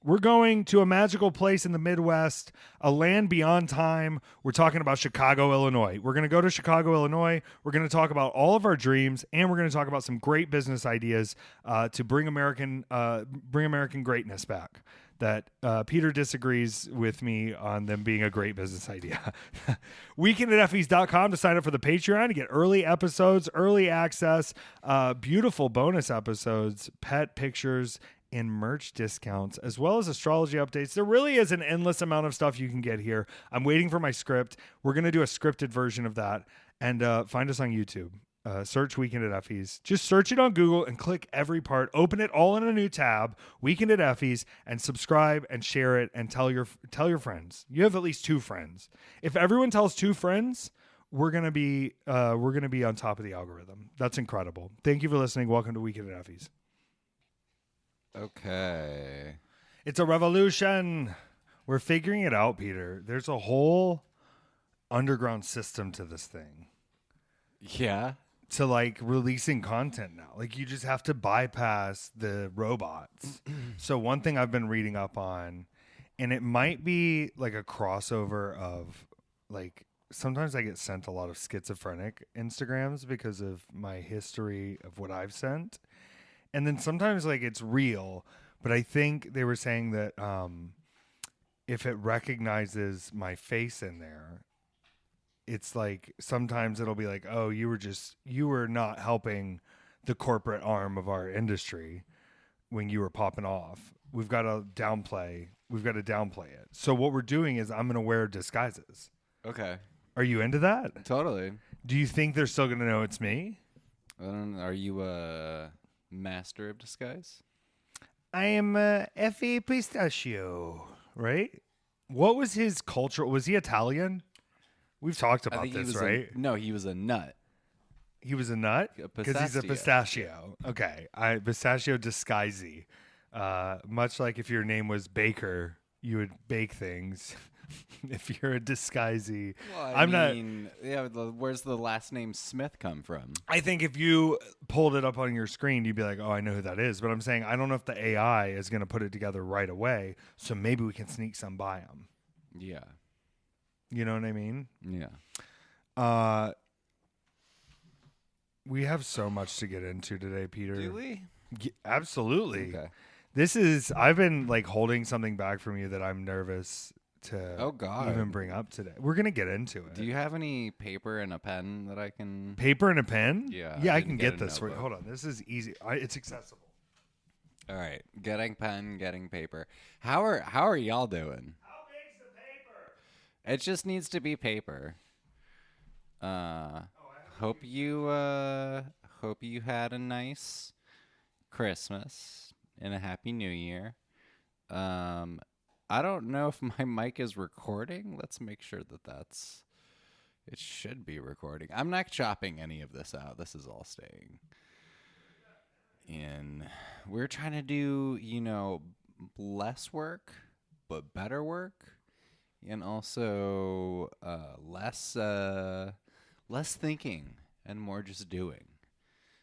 We're going to a magical place in the Midwest, a land beyond time. We're talking about Chicago, Illinois. We're going to go to Chicago, Illinois. We're going to talk about all of our dreams, and we're going to talk about some great business ideas to bring American greatness back. That Peter disagrees with me on them being a great business idea. Weekend@effys.com to sign up for the Patreon to get early episodes, early access, beautiful bonus episodes, pet pictures, and merch discounts, as well as astrology updates. There really is an endless amount of stuff you can get here. I'm waiting for my script. We're going to do a scripted version of that. And find us on YouTube. Search Weekend at Effys. Just search it on Google and click every part. Open it all in a new tab, Weekend at Effys, and subscribe and share it and tell your friends. You have at least 2 friends. If everyone tells 2 friends, we're gonna be on top of the algorithm. That's incredible. Thank you for listening. Welcome to Weekend at Effys. Okay. It's a revolution. We're figuring it out, Peter. There's a whole underground system to this thing. Yeah. To like releasing content now. Like you just have to bypass the robots. So one thing I've been reading up on, and it might be like a crossover of like sometimes I get sent a lot of schizophrenic Instagrams because of my history of what I've sent. And then sometimes like it's real, but I think they were saying that if it recognizes my face in there, it's like sometimes it'll be like, oh, you were not helping the corporate arm of our industry when you were popping off. We've got to downplay it. So what we're doing is I'm going to wear disguises. Okay. Are you into that? Totally. Do you think they're still going to know it's me? Are you a master of disguise? I am Effy Pistachio, right? What was his culture? Was he Italian? We've talked about this, right? He was a nut. He was a nut? Because he's a pistachio. Okay. Pistachio disguisey. Much like if your name was Baker, you would bake things. If you're a disguisey. Well, where's the last name Smith come from? I think if you pulled it up on your screen, you'd be like, oh, I know who that is. But I'm saying I don't know if the AI is going to put it together right away. So maybe we can sneak some by him. Yeah. You know what I mean? Yeah. We have so much to get into today, Peter. Do we? Absolutely. Okay. I've been like holding something back from you that I'm nervous to even bring up today. We're going to get into it. Do you have any paper and a pen that I can... Paper and a pen? Yeah. Yeah, I can get this. Wait, hold on. This is easy. It's accessible. All right. Getting pen, getting paper. How are y'all doing? How big's the paper? It just needs to be paper. Hope you had a nice Christmas and a happy New Year. I don't know if my mic is recording. Let's make sure it should be recording. I'm not chopping any of this out. This is all staying in. We're trying to do, less work, but better work. And also less thinking and more just doing.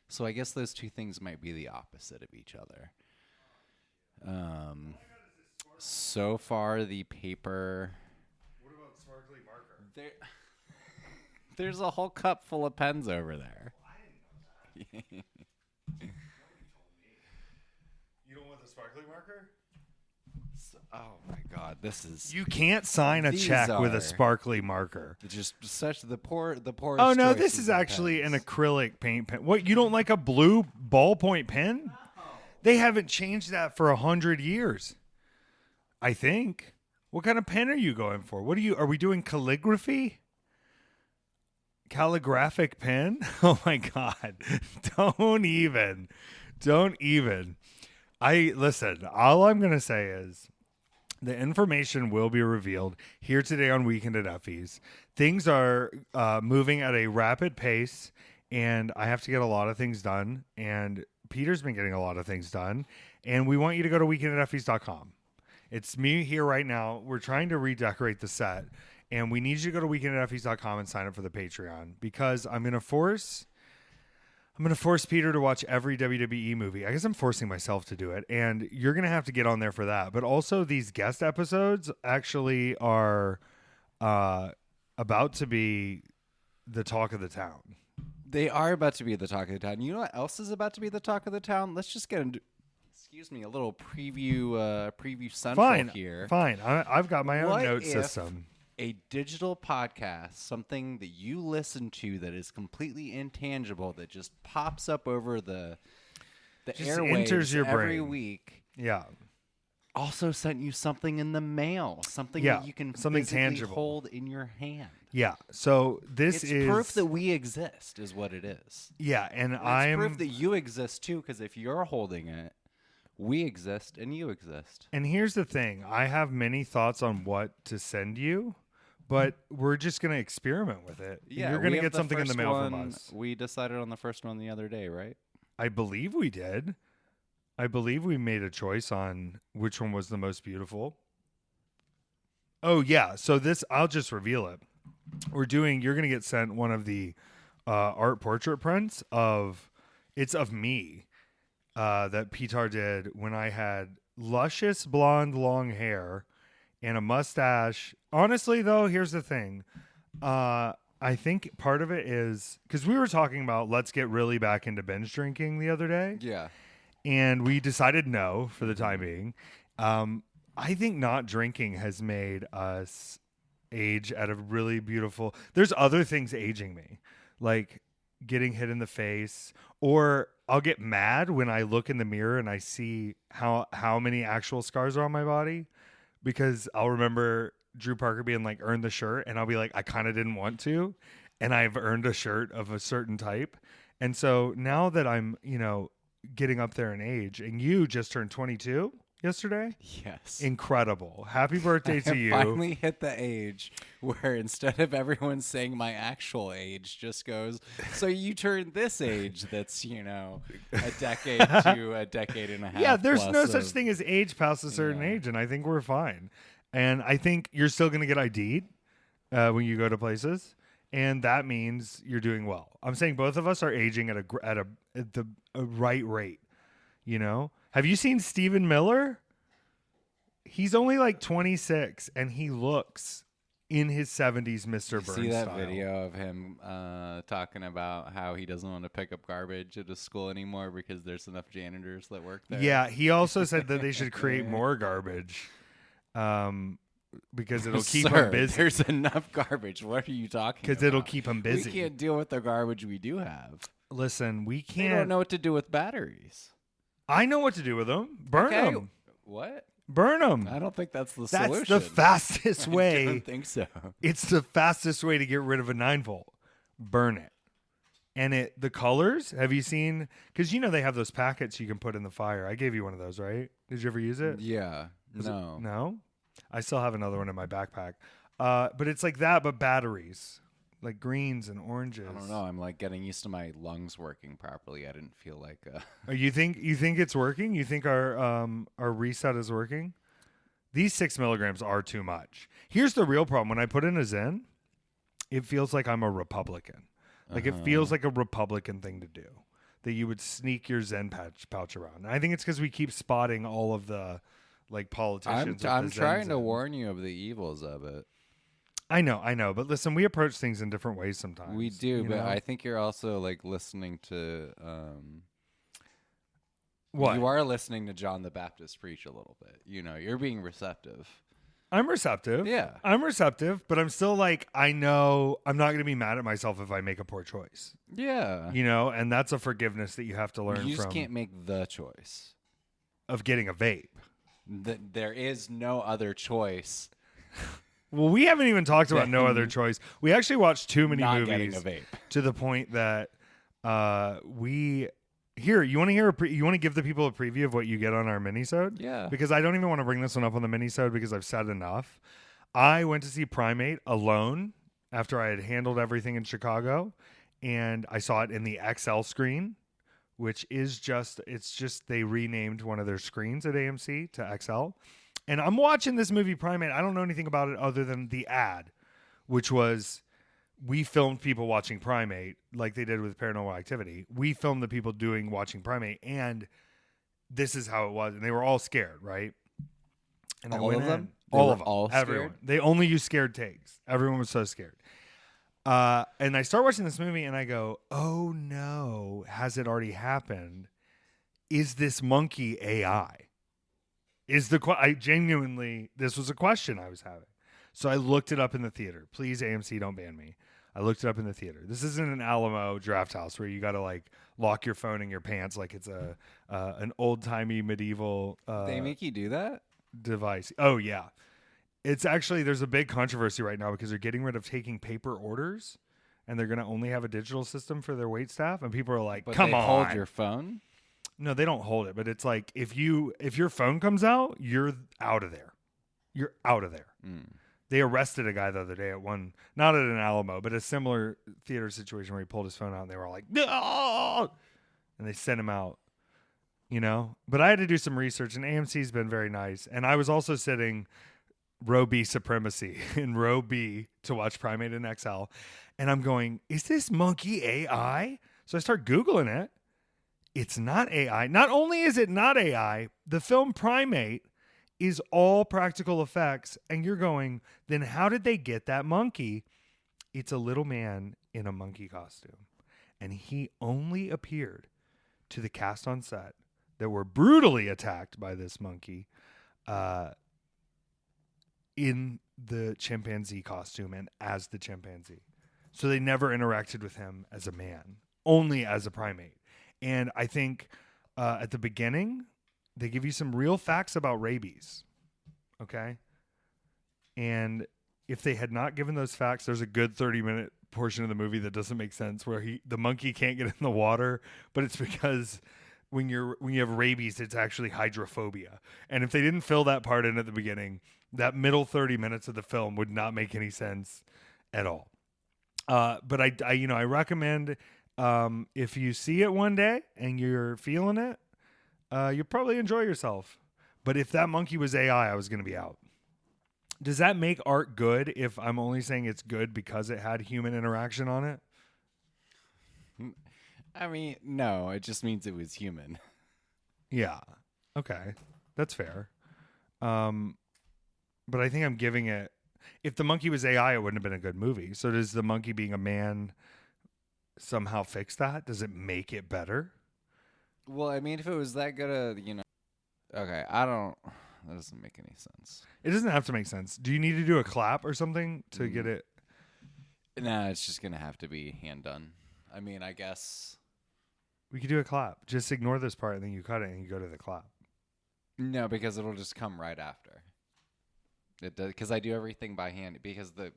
So I guess those two things might be the opposite of each other. So far, the paper... What about sparkly marker? There's a whole cup full of pens over there. Well, I didn't know that. Nobody told me. You don't want the sparkly marker? Oh my God, this is... You can't sign a check with a sparkly marker. Just such the poorest. Oh no, this is actually an acrylic paint pen. What, you don't like a blue ballpoint pen? No. They haven't changed that for 100 years. I think. What kind of pen are you going for? Are we doing calligraphy? Calligraphic pen? Oh my God. Don't even. Listen, all I'm going to say is the information will be revealed here today on Weekend at Effys. Things are moving at a rapid pace, and I have to get a lot of things done, and Peter's been getting a lot of things done, and we want you to go to weekend@effys.com. It's me here right now. We're trying to redecorate the set, and we need you to go to weekend@effys.com and sign up for the Patreon, because I'm going to force I'm going to force Peter to watch every WWE movie. I guess I'm forcing myself to do it. And you're going to have to get on there for that. But also, these guest episodes actually are about to be the talk of the town. They are about to be the talk of the town. You know what else is about to be the talk of the town? Let's just get into, a little preview central here. Fine. I've got my own What note if system. A digital podcast, something that you listen to that is completely intangible, that just pops up over the Just airwaves enters your every brain. week. Yeah. Also sent you something in the mail, something Yeah, that you can something physically tangible. hold in your hand. Yeah. So this It's is proof that we exist, is what it is. Yeah, and It's I'm proof that you exist too, because if you're holding it, we exist and you exist. And here's the thing. I have many thoughts on what to send you, but we're just going to experiment with it. Yeah, You're going we to have get something in the first mail one. from us. We decided on the first one the other day, right? I believe we did. I believe we made a choice on which one was the most beautiful. Oh, yeah. So this, I'll just reveal it. You're going to get sent one of the art portrait prints it's of me that Petár did when I had luscious blonde long hair and a mustache. Honestly, though, here's the thing. I think part of it is because we were talking about let's get really back into binge drinking the other day. Yeah. And we decided no for the time being. I think not drinking has made us age at a really beautiful. There's other things aging me, like getting hit in the face, or I'll get mad when I look in the mirror and I see how many actual scars are on my body, because I'll remember Drew Parker being like, earn the shirt, and I'll be like, I kind of didn't want to, and I've earned a shirt of a certain type. And so now that I'm, getting up there in age, and you just turned 22 yesterday. Yes. Incredible. Happy birthday to you. Finally hit the age where instead of everyone saying my actual age, just goes, so you turned this age that's, a decade to a decade and a half. Yeah, there's plus no such of- thing as age past a certain age, and I think we're fine. And I think you're still going to get ID'd when you go to places, and that means you're doing well. I'm saying both of us are aging at the right rate. Have you seen Stephen Miller? He's only like 26, and he looks in his 70s, Mr. Burns See that style. video of him talking about how he doesn't want to pick up garbage at his school anymore because there's enough janitors that work there? Yeah, he also said that they should create more garbage because it'll keep Sir, him busy. There's enough garbage. What are you talking about? Because it'll keep him busy. We can't deal with the garbage we do have. Listen, we They can't. don't know what to do with batteries. I know what to do with them. Burn Okay. them. What? Burn them. I don't think that's the That's solution. the fastest I way. don't think so. It's the fastest way to get rid of a 9-volt. Burn it. And the colors, have you seen? Because they have those packets you can put in the fire. I gave you one of those, right? Did you ever use it? Yeah. No? I still have another one in my backpack. But it's like that, but batteries. Like greens and oranges. I don't know. I'm like getting used to my lungs working properly. I didn't feel like. You think it's working? You think our reset is working? These 6 milligrams are too much. Here's the real problem. When I put in a Zen, it feels like I'm a Republican. Like it feels like a Republican thing to do. That you would sneak your Zen pouch around. And I think it's because we keep spotting all of the politicians. I'm trying to warn you of the evils of it. I know, but listen, we approach things in different ways sometimes. We do, but I think you're also listening to. What? You are listening to John the Baptist preach a little bit. You're being receptive. I'm receptive. Yeah. I'm receptive, but I'm still I know I'm not going to be mad at myself if I make a poor choice. Yeah. And that's a forgiveness that you have to learn You just from. can't make the choice. Of getting a vape. There is no other choice. Well, we haven't even talked about no other choice. We actually watched too many Not movies getting a vape. to the point that you want to hear you want to give the people a preview of what you get on our minisode? Yeah. Because I don't even want to bring this one up on the minisode because I've said enough. I went to see Primate alone after I had handled everything in Chicago, and I saw it in the XL screen, which is just they renamed one of their screens at AMC to XL. And I'm watching this movie Primate. I don't know anything about it other than the ad, which was we filmed people watching Primate like they did with Paranormal Activity. We filmed the people watching Primate, and this is how it was. And they were all scared, right? And All of them? All of them. All Everyone. scared? They only use scared takes. Everyone was so scared. And I start watching this movie, and I go, oh, no. Has it already happened? Is this monkey AI? I genuinely, this was a question I was having. So I looked it up in the theater. Please, AMC, don't ban me. I looked it up in the theater. This isn't an Alamo draft house where you got to like lock your phone in your pants like it's an old timey medieval. They make you do that? Device. Oh yeah, it's actually there's a big controversy right now because they're getting rid of taking paper orders, and they're going to only have a digital system for their wait staff. And people are like, But "Come they on, hold your phone." No, they don't hold it, but it's like if your phone comes out, you're out of there. You're out of there. They arrested a guy the other day at one, not at an Alamo, but a similar theater situation where he pulled his phone out and they were all like, no! And they sent him out, you know? But I had to do some research, and AMC's been very nice. And I was also sitting row B supremacy in row B to watch Primate in XL. And I'm going, is this monkey AI? So I start Googling it. It's not AI. Not only is it not AI, the film Primate is all practical effects, and you're going, then how did they get that monkey? It's a little man in a monkey costume, and he only appeared to the cast on set that were brutally attacked by this monkey in the chimpanzee costume and as the chimpanzee. So they never interacted with him as a man, only as a primate. And I think at the beginning, they give you some real facts about rabies, okay? And if they had not given those facts, there's a good 30-minute portion of the movie that doesn't make sense where the monkey can't get in the water, but it's because when you have rabies, it's actually hydrophobia. And if they didn't fill that part in at the beginning, that middle 30 minutes of the film would not make any sense at all. But I recommend if you see it one day and you're feeling it, you'll probably enjoy yourself. But if that monkey was AI, I was going to be out. Does that make art good if I'm only saying it's good because it had human interaction on it? I mean, no, it just means it was human. Yeah. Okay. That's fair. But I think I'm giving it, if the monkey was AI, it wouldn't have been a good movie. So does the monkey being a man somehow fix that? Does it make it better? Well, I mean, if it was that good okay, that doesn't make any sense. It doesn't have to make sense. Do you need to do a clap or something to get it? Nah, it's just going to have to be hand done. I mean, I guess. We could do a clap. Just ignore this part and then you cut it and you go to the clap. No, because it'll just come right after. It does, because I do everything by hand. Because this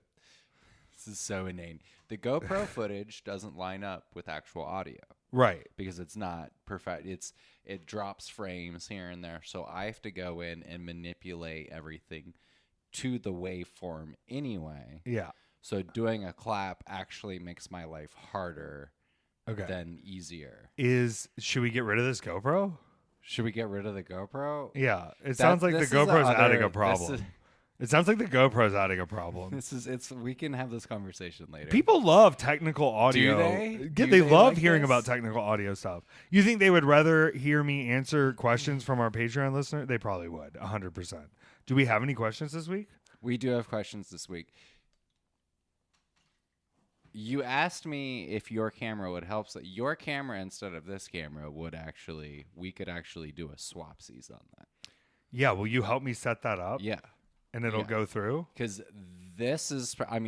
is so inane. The GoPro footage doesn't line up with actual audio. Right. Because it's not perfect. It drops frames here and there. So I have to go in and manipulate everything to the waveform anyway. Yeah. So doing a clap actually makes my life harder than easier. Should we get rid of this GoPro? Should we get rid of the GoPro? Yeah. It sounds like the GoPro's adding a problem. It sounds like the GoPro's adding a problem. We can have this conversation later. People love technical audio. Do they? They love like hearing this? about technical audio stuff. You think they would rather hear me answer questions from our Patreon listener? They probably would, 100%. Do we have any questions this week? We do have questions this week. You asked me if your camera would help. So your camera instead of this camera we could actually do a swapsies on that. Yeah, will you help me set that up? Yeah. And it'll go through? Because this is, let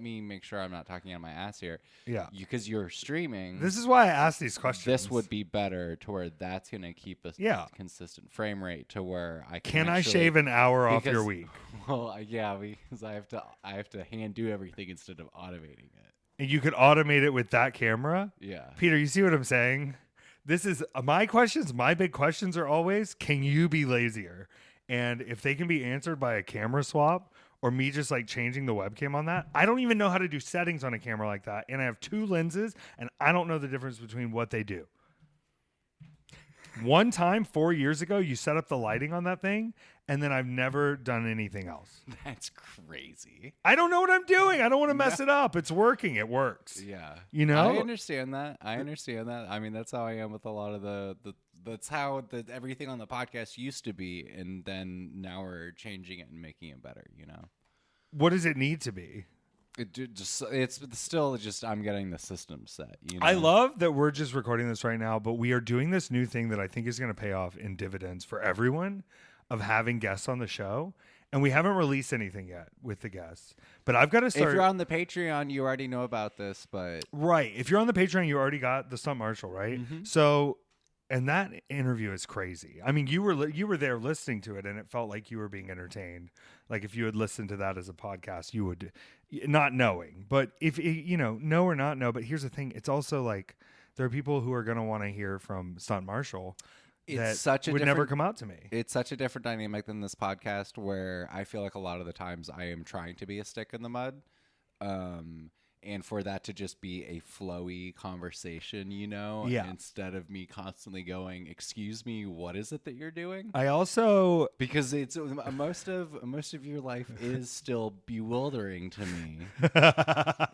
me make sure I'm not talking out of my ass here. Yeah. Because you're streaming. This is why I asked these questions. This would be better to where that's going to keep a consistent frame rate to where I can I shave an hour off your week? Well, yeah, because I have to hand do everything instead of automating it. And you could automate it with that camera? Yeah. Peter, you see what I'm saying? This is my questions. My big questions are always, can you be lazier? And if they can be answered by a camera swap or me just like changing the webcam on that, I don't even know how to do settings on a camera like that. And I have two lenses and I don't know the difference between what they do. One time 4 years ago, you set up the lighting on that thing, and then I've never done anything else. That's crazy. I don't know what I'm doing. I don't want to mess it up. It's working. It works. Yeah. You know? I understand that. I mean, that's how I am with a lot of that's how everything on the podcast used to be, and then now we're changing it and making it better, you know? What does it need to be? It's still just I'm getting the system set. You know? I love that we're just recording this right now, but we are doing this new thing that I think is going to pay off in dividends for everyone of having guests on the show. And we haven't released anything yet with the guests. But I've got to start. If you're on the Patreon, you already know about this, but right. If you're on the Patreon, you already got the stunt marshal, right? Mm-hmm. So, and that interview is crazy. I mean, you were there listening to it, and it felt like you were being entertained. Like if you had listened to that as a podcast, you would, not knowing. But if know or not know. But here's the thing: it's also like there are people who are going to want to hear from stunt marshal. Would never come out to me. It's such a different dynamic than this podcast, where I feel like a lot of the times I am trying to be a stick in the mud. And for that to just be a flowy conversation, instead of me constantly going, "Excuse me, what is it that you're doing?" I also because it's most of your life is still bewildering to me,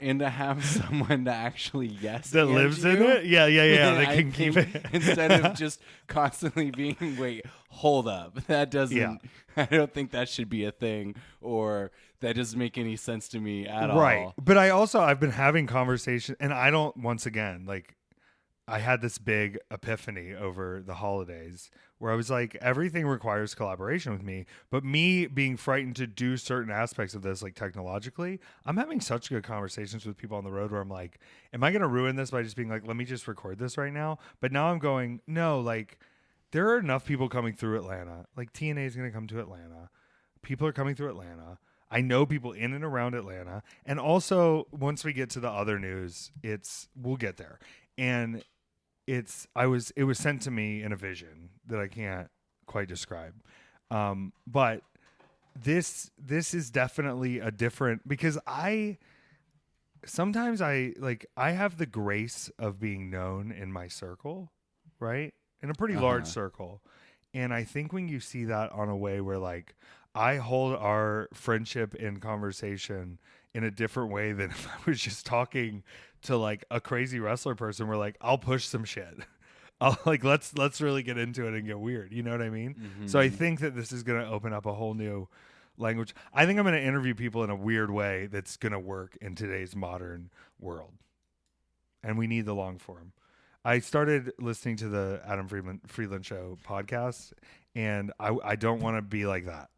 and to have someone to actually that lives in it, yeah, they can keep it instead of just constantly being, "Wait, hold up, that doesn't." Yeah. I don't think that should be a thing, or that doesn't make any sense to me at all. Right. But I've been having conversations, and I don't, once again, like, I had this big epiphany over the holidays where I was like, everything requires collaboration with me, but me being frightened to do certain aspects of this, like technologically, I'm having such good conversations with people on the road where I'm like, am I going to ruin this by just being like, let me just record this right now? But now I'm going, no, like, there are enough people coming through Atlanta. Like TNA is going to come to Atlanta. People are coming through Atlanta. I know people in and around Atlanta. And also, once we get to the other news, we'll get there. And it was sent to me in a vision that I can't quite describe. But this is definitely a different, because sometimes I have the grace of being known in my circle, right? In a pretty large circle. And I think when you see that on a way where like I hold our friendship in conversation in a different way than if I was just talking to like a crazy wrestler person, where like I'll push some shit. I'll like let's really get into it and get weird. You know what I mean? Mm-hmm. So I think that this is going to open up a whole new language. I think I'm going to interview people in a weird way that's going to work in today's modern world. And we need the long form. I started listening to the Adam Friedland Show podcast, and I don't want to be like that.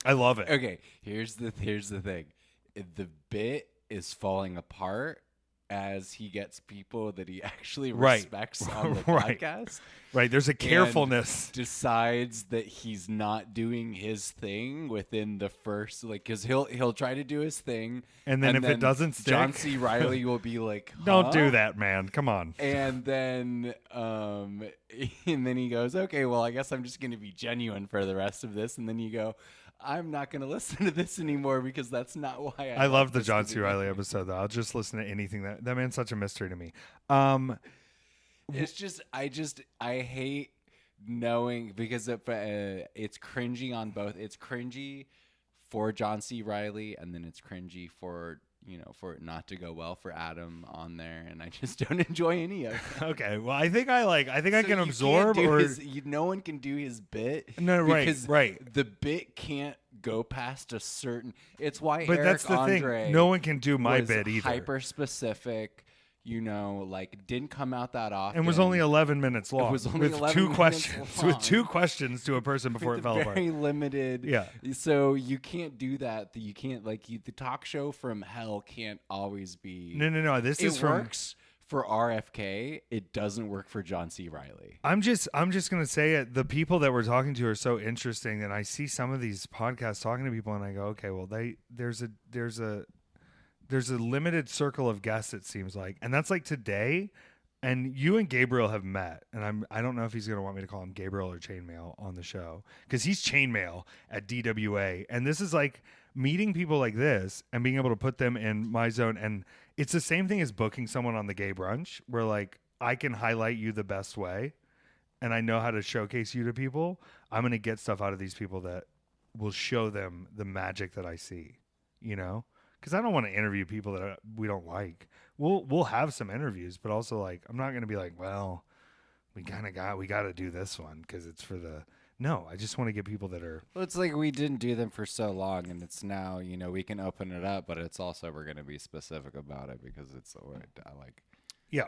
I love it. Okay, here's the thing. The bit is falling apart as he gets people that he actually respects on the podcast. Right. There's a carefulness. Decides that he's not doing his thing within the first, like, because he'll try to do his thing, and then if it doesn't stick, John C. Reilly will be like, huh? "Don't do that, man. Come on." And then he goes, "Okay, well, I guess I'm just going to be genuine for the rest of this." And then you go, "I'm not going to listen to this anymore because that's not why I love the John C. Reilly episode, though. I'll just listen to anything. That man's such a mystery to me. It's just I hate knowing, because it's cringy on both. It's cringy for John C. Reilly, and then it's cringy for it not to go well for Adam on there, and I just don't enjoy any of it. Okay, well, I think I can absorb, or no one can do his bit. No, right. The bit can't go past a certain. It's why but Eric that's the Andre thing. No one can do my bit either. Hyper specific. Like didn't come out that often. And was only 11 minutes long. It was only with 11 two minutes questions. long. With two questions to a person before it fell apart. Very limited. Yeah. So you can't do that. You can't the talk show from hell can't always be. No. It works for RFK. It doesn't work for John C. Reilly. I'm just gonna say it. The people that we're talking to are so interesting, and I see some of these podcasts talking to people, and I go, okay, well, there's a limited circle of guests, it seems like. And that's like today. And you and Gabriel have met. And I don't know if he's going to want me to call him Gabriel or Chainmail on the show, because he's Chainmail at DWA. And this is like meeting people like this and being able to put them in my zone. And it's the same thing as booking someone on the Gay Brunch, where like I can highlight you the best way. and I know how to showcase you to people, I'm going to get stuff out of these people that will show them the magic that I see, you know? Because I don't want to interview people that we don't like. We'll have some interviews, but also like I'm not going to be like, well, we got to do this one because it's for the. No, I just want to get people that are. Well, it's like we didn't do them for so long, and it's now, we can open it up, but it's also we're going to be specific about it because it's like. Yeah.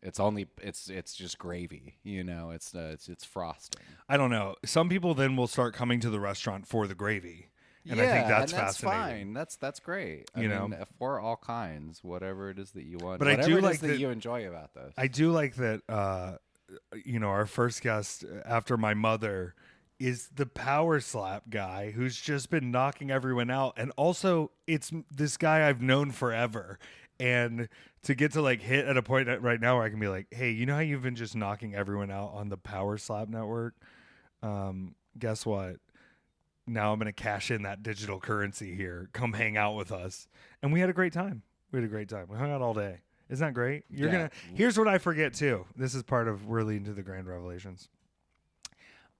It's just gravy, it's frosting. I don't know. Some people then will start coming to the restaurant for the gravy. And I think that's fascinating. Fine. That's great. I mean, for all kinds, whatever it is that you want. But whatever I do it like is that you enjoy about this. I do like that. Our first guest after my mother is the power slap guy who's just been knocking everyone out, and also it's this guy I've known forever. And to get to like hit at a point right now where I can be like, hey, you know how you've been just knocking everyone out on the Power Slap Network? Guess what? Now I'm going to cash in that digital currency here. Come hang out with us. And we had a great time. We hung out all day. Isn't that great? Here's what I forget too. This is part of we're leading to the grand revelations.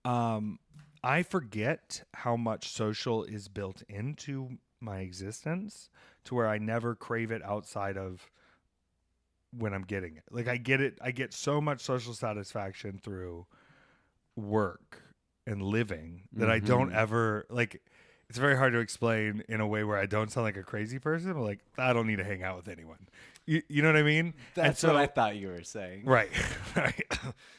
I forget how much social is built into my existence to where I never crave it outside of when I'm getting it. Like I get so much social satisfaction through work and living that I don't ever like. It's very hard to explain in a way where I don't sound like a crazy person, but like I don't need to hang out with anyone. You know what I mean? That's what I thought you were saying. Right. Right.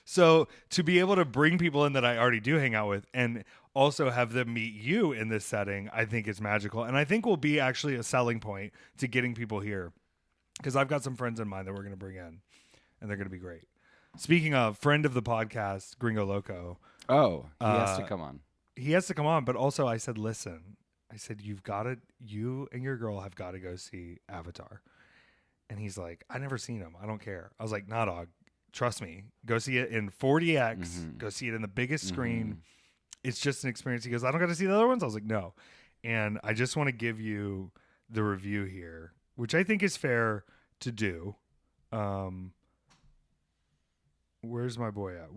So to be able to bring people in that I already do hang out with and also have them meet you in this setting, I think is magical. And I think will be actually a selling point to getting people here. Because I've got some friends in mind that we're going to bring in, and they're going to be great. Speaking of, friend of the podcast, Gringo Loco. Oh, he has to come on. He has to come on, but also I said, listen, you and your girl have got to go see Avatar. And he's like, I never seen him. I don't care. I was like, nah, dog. Trust me. Go see it in 40X. Mm-hmm. Go see it in the biggest screen. It's just an experience. He goes, I don't got to see the other ones? I was like, no. And I just want to give you the review here, which I think is fair to do. Where's my boy at?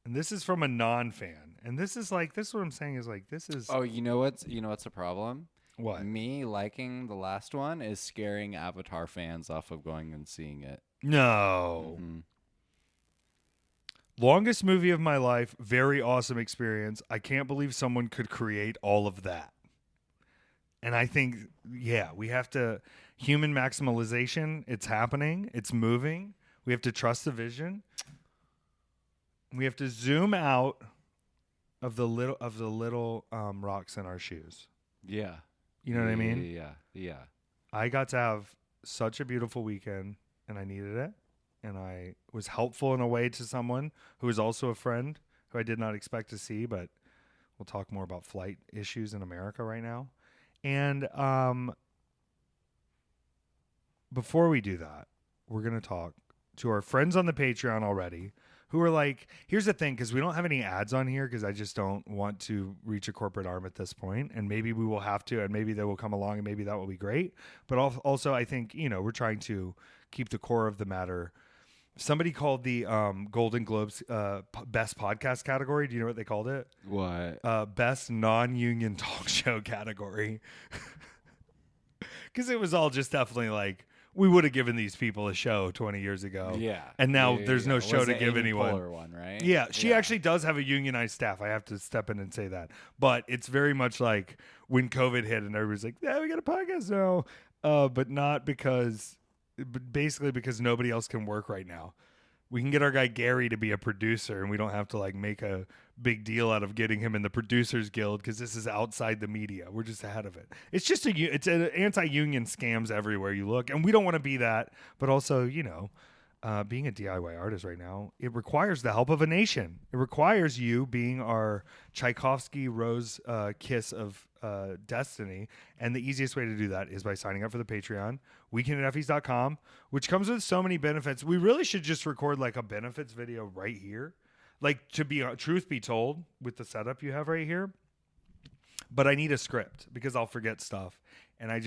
And this is from a non-fan. And this is what I'm saying is like, this is. Oh, you know what's a problem? What? Me liking the last one is scaring Avatar fans off of going and seeing it. No. Mm-hmm. Longest movie of my life. Very awesome experience. I can't believe someone could create all of that. And I think, we have to, human maximalization, it's happening. It's moving. We have to trust the vision. We have to zoom out of the little rocks in our shoes. Yeah. You know what I mean? Yeah. I got to have such a beautiful weekend, and I needed it. And I was helpful in a way to someone who is also a friend who I did not expect to see, but we'll talk more about flight issues in America right now. And before we do that, we're going to talk to our friends on the Patreon already who are like, here's the thing, because we don't have any ads on here because I just don't want to reach a corporate arm at this point. And maybe we will have to, and maybe they will come along and maybe that will be great. But also I think, we're trying to keep the core of the matter. Somebody called the Golden Globes best podcast category. Do you know what they called it? What? Best non-union talk show category. Because it was all just definitely like, we would have given these people a show 20 years ago. Yeah. And now there's no show to give anyone. One, right? Yeah. She actually does have a unionized staff. I have to step in and say that. But it's very much like when COVID hit and everybody's like, yeah, we got a podcast now. But not because, but basically because nobody else can work right now. We can get our guy Gary to be a producer and we don't have to like make a big deal out of getting him in the Producers Guild because this is outside the media. We're just ahead of it. It's just it's an anti-union scams everywhere you look. And we don't want to be that. But also, being a DIY artist right now, it requires the help of a nation. It requires you being our Tchaikovsky rose kiss of destiny. And the easiest way to do that is by signing up for the Patreon, weekend@effys.com, which comes with so many benefits. We really should just record like a benefits video right here. Like, to be truth be told, with the setup you have right here. But I need a script because I'll forget stuff. And I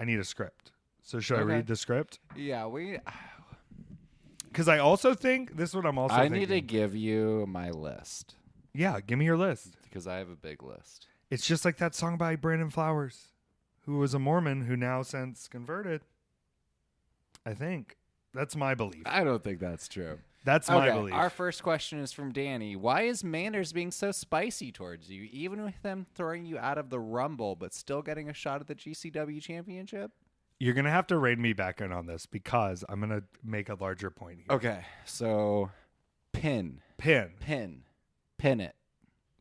need a script. So should I read the script? Yeah, because I also think this is what I'm also I thinking. need to give you my list Yeah, give me your list. because I have a big list. It's just like that song by Brandon Flowers, who was a Mormon who now since converted. I think. That's my belief. I don't think that's true. That's my belief. Our first question is from Danny. Why is Manders being so spicy towards you, even with them throwing you out of the Rumble, but still getting a shot at the GCW championship? You're going to have to rein me back in on this because I'm going to make a larger point here. Okay, so pin Pin. it.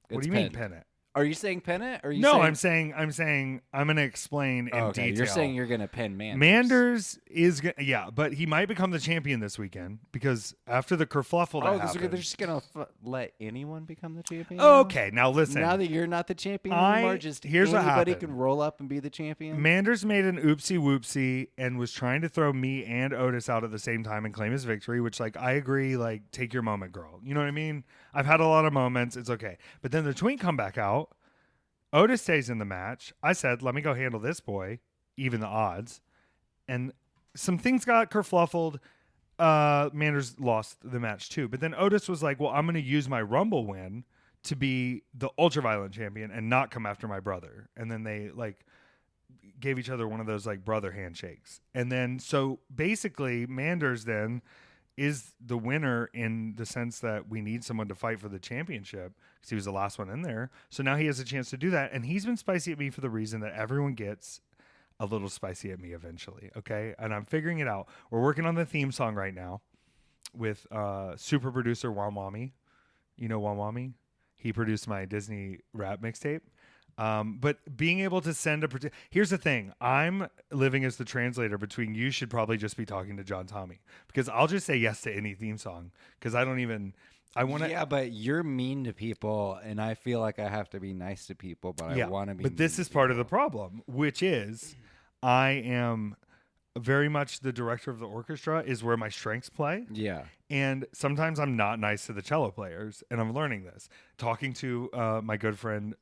What do you mean pin it? Are you saying pin it? Or are you No, saying... I'm saying I'm going to explain in okay, detail. you're saying you're going to pin Manders. Manders is yeah, but he might become the champion this weekend because after the kerfluffle that happened. They're just going to let anyone become the champion? Okay, now listen. Now that you're not the champion anymore, just here's what anybody happened. can roll up and be the champion? Manders made an oopsie whoopsie and was trying to throw me and Otis out at the same time and claim his victory, which, like, I agree, like, take your moment, girl. You know what I mean? I've had a lot of moments. It's okay. But then the twink come back out. Otis stays in the match. I said, let me go handle this boy, even the odds. And some things got kerfluffled. Manders lost the match too. But then Otis was like, well, I'm going to use my Rumble win to be the ultraviolent champion and not come after my brother. And then they like gave each other one of those like brother handshakes. And then so basically Manders then is the winner in the sense that we need someone to fight for the championship because he was the last one in there. So now he has a chance to do that. And he's been spicy at me for the reason that everyone gets a little spicy at me eventually. Okay. And I'm figuring it out. We're working on the theme song right now with super producer Wamwami. You know Wamwami? He produced my Disney rap mixtape. But being able to send here's the thing. I'm living as the translator between you should probably just be talking to John Tommy because I'll just say yes to any theme song because I want to. Yeah, but you're mean to people and I feel like I have to be nice to people, but I want to be But this is part of the problem, which is I am very much the director of the orchestra is where my strengths play. Yeah. And sometimes I'm not nice to the cello players, and I'm learning this. Talking to my good friend,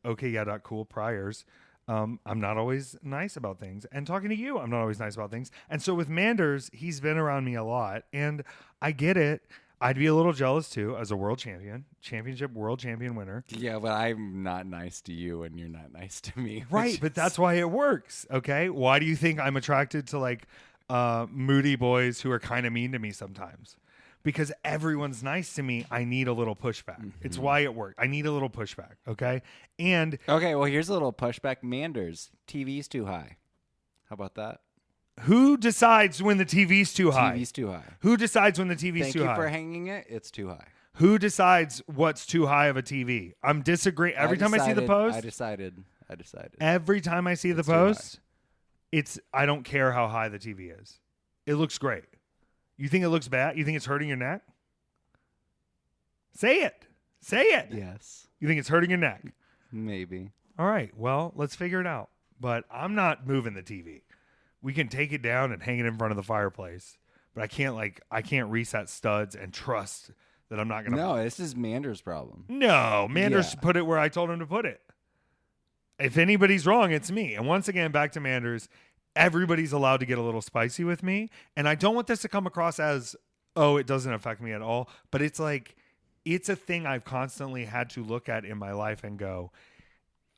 Cool Priors, I'm not always nice about things. And talking to you, I'm not always nice about things. And so with Manders, he's been around me a lot, and I get it. I'd be a little jealous, too, as a world championship world champion winner. Yeah, but I'm not nice to you, and you're not nice to me. Right, but that's why it works, okay? Why do you think I'm attracted to, like, moody boys who are kind of mean to me sometimes? Because everyone's nice to me, I need a little pushback. Mm-hmm. It's why it worked. I need a little pushback, okay? And okay, well, here's a little pushback. Manders, TV's too high. How about that? Who decides when the TV's too high? TV's too high. Who decides when the TV's too high? Thank you for hanging it. It's too high. Who decides what's too high of a TV? I'm disagreeing. Every time I see the post, I decided. Every time I see the post, I don't care how high the TV is. It looks great. You think it looks bad? You think it's hurting your neck? Say it. Say it. Yes. You think it's hurting your neck? Maybe. All right. Well, let's figure it out. But I'm not moving the TV. We can take it down and hang it in front of the fireplace. But I can't reset studs and trust that I'm not going to. No, this is Manders' problem. No, Manders put it where I told him to put it. If anybody's wrong, it's me. And once again, back to Manders. Everybody's allowed to get a little spicy with me. And I don't want this to come across as, oh, it doesn't affect me at all. But it's like, it's a thing I've constantly had to look at in my life and go,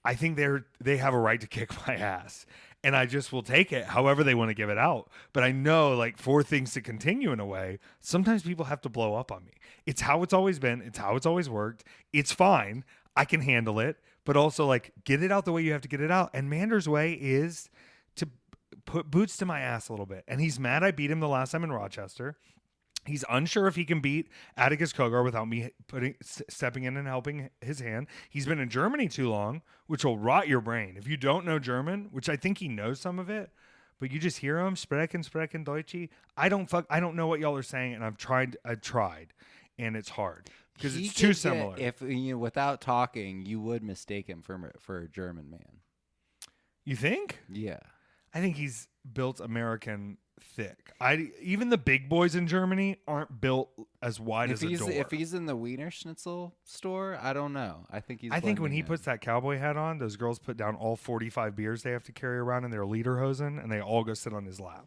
I think they have a right to kick my ass. And I just will take it however they want to give it out. But I know, like, for things to continue in a way, sometimes people have to blow up on me. It's how it's always been. It's how it's always worked. It's fine. I can handle it. But also, like, get it out the way you have to get it out. And Manders' way is to put boots to my ass a little bit. And he's mad I beat him the last time in Rochester. He's unsure if he can beat Atticus Kogar without me stepping in and helping his hand. He's been in Germany too long, which will rot your brain. If you don't know German, which I think he knows some of it, but you just hear him, sprechen Deutsche. I don't know what y'all are saying, and I've tried, and it's hard because it's too similar. If without talking, you would mistake him for a German man. You think? Yeah. I think he's built American thick. Even the big boys in Germany aren't built as wide as a door. If he's in the Wiener Schnitzel store, I don't know. I think when he puts that cowboy hat on, those girls put down all 45 beers they have to carry around in their lederhosen, and they all go sit on his lap.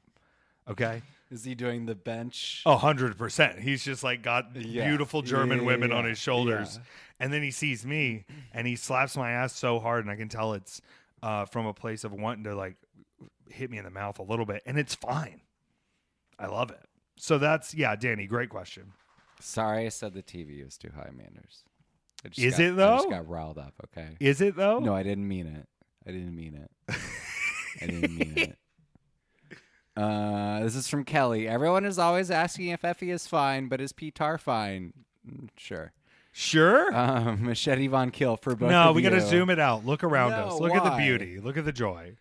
Okay. Is he doing the bench? 100%. He's just like got beautiful German women on his shoulders. Yeah. And then he sees me and he slaps my ass so hard. And I can tell it's from a place of wanting to like hit me in the mouth a little bit. And it's fine. I love it. So that's, Danny, great question. Sorry, I said the TV was too high, Manders. Is it though? I just got riled up. Okay. Is it though? No, I didn't mean it. I didn't mean it. This is from Kelly. Everyone is always asking if Effy is fine, but is Petár fine? Sure. Machete Von Kill for both of you. No, we got to zoom it out. Look around No, us. Look at the why? beauty. Look at the joy.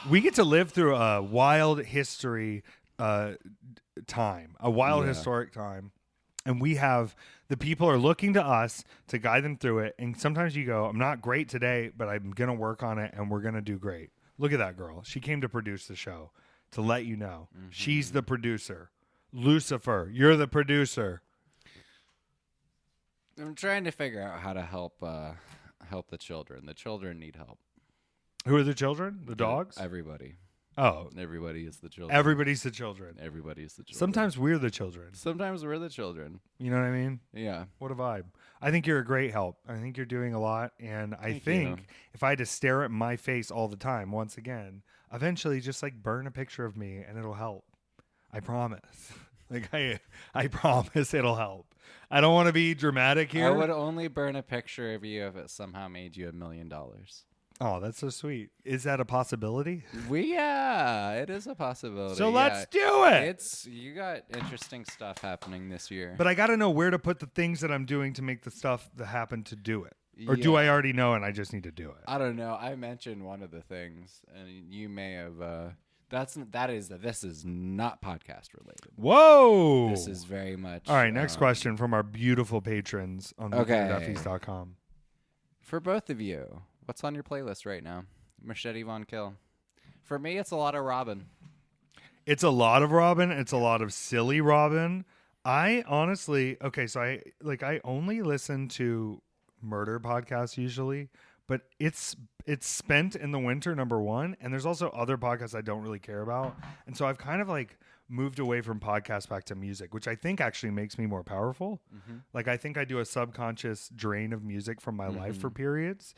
We get to live through a wild history time, a wild historic time. And we have, the people are looking to us to guide them through it. And sometimes you go, I'm not great today, but I'm going to work on it and we're going to do great. Look at that girl. She came to produce the show to let you know. Mm-hmm. She's the producer. Lucifer, you're the producer. I'm trying to figure out how to help the children. The children need help. Who are the children? The dogs? Everybody. Oh. Everybody is the children. Everybody's the children. Everybody is the children. Sometimes we're the children. Sometimes we're the children. You know what I mean? Yeah. What a vibe. I think you're a great help. I think you're doing a lot. And I think if I had to stare at my face all the time, once again, eventually just like burn a picture of me and it'll help. I promise. Like I promise it'll help. I don't want to be dramatic here. I would only burn a picture of you if it somehow made you $1 million. Oh, that's so sweet. Is that a possibility? It is a possibility. So let's do it. You got interesting stuff happening this year. But I got to know where to put the things that I'm doing to make the stuff that happen to do it. Or do I already know and I just need to do it? I don't know. I mentioned one of the things, and you may have. This is not podcast related. Whoa! This is very much. All right, next question from our beautiful patrons on weeklyduffys.com. For both of you, what's on your playlist right now? Machete Von Kill. For me, it's a lot of Robin. It's a lot of Robin. It's a lot of silly Robin. I honestly, so I only listen to murder podcasts usually, but it's spent in the winter, number one, and there's also other podcasts I don't really care about, and so I've kind of like moved away from podcasts back to music, which I think actually makes me more powerful. Mm-hmm. Like I think I do a subconscious drain of music from my life for periods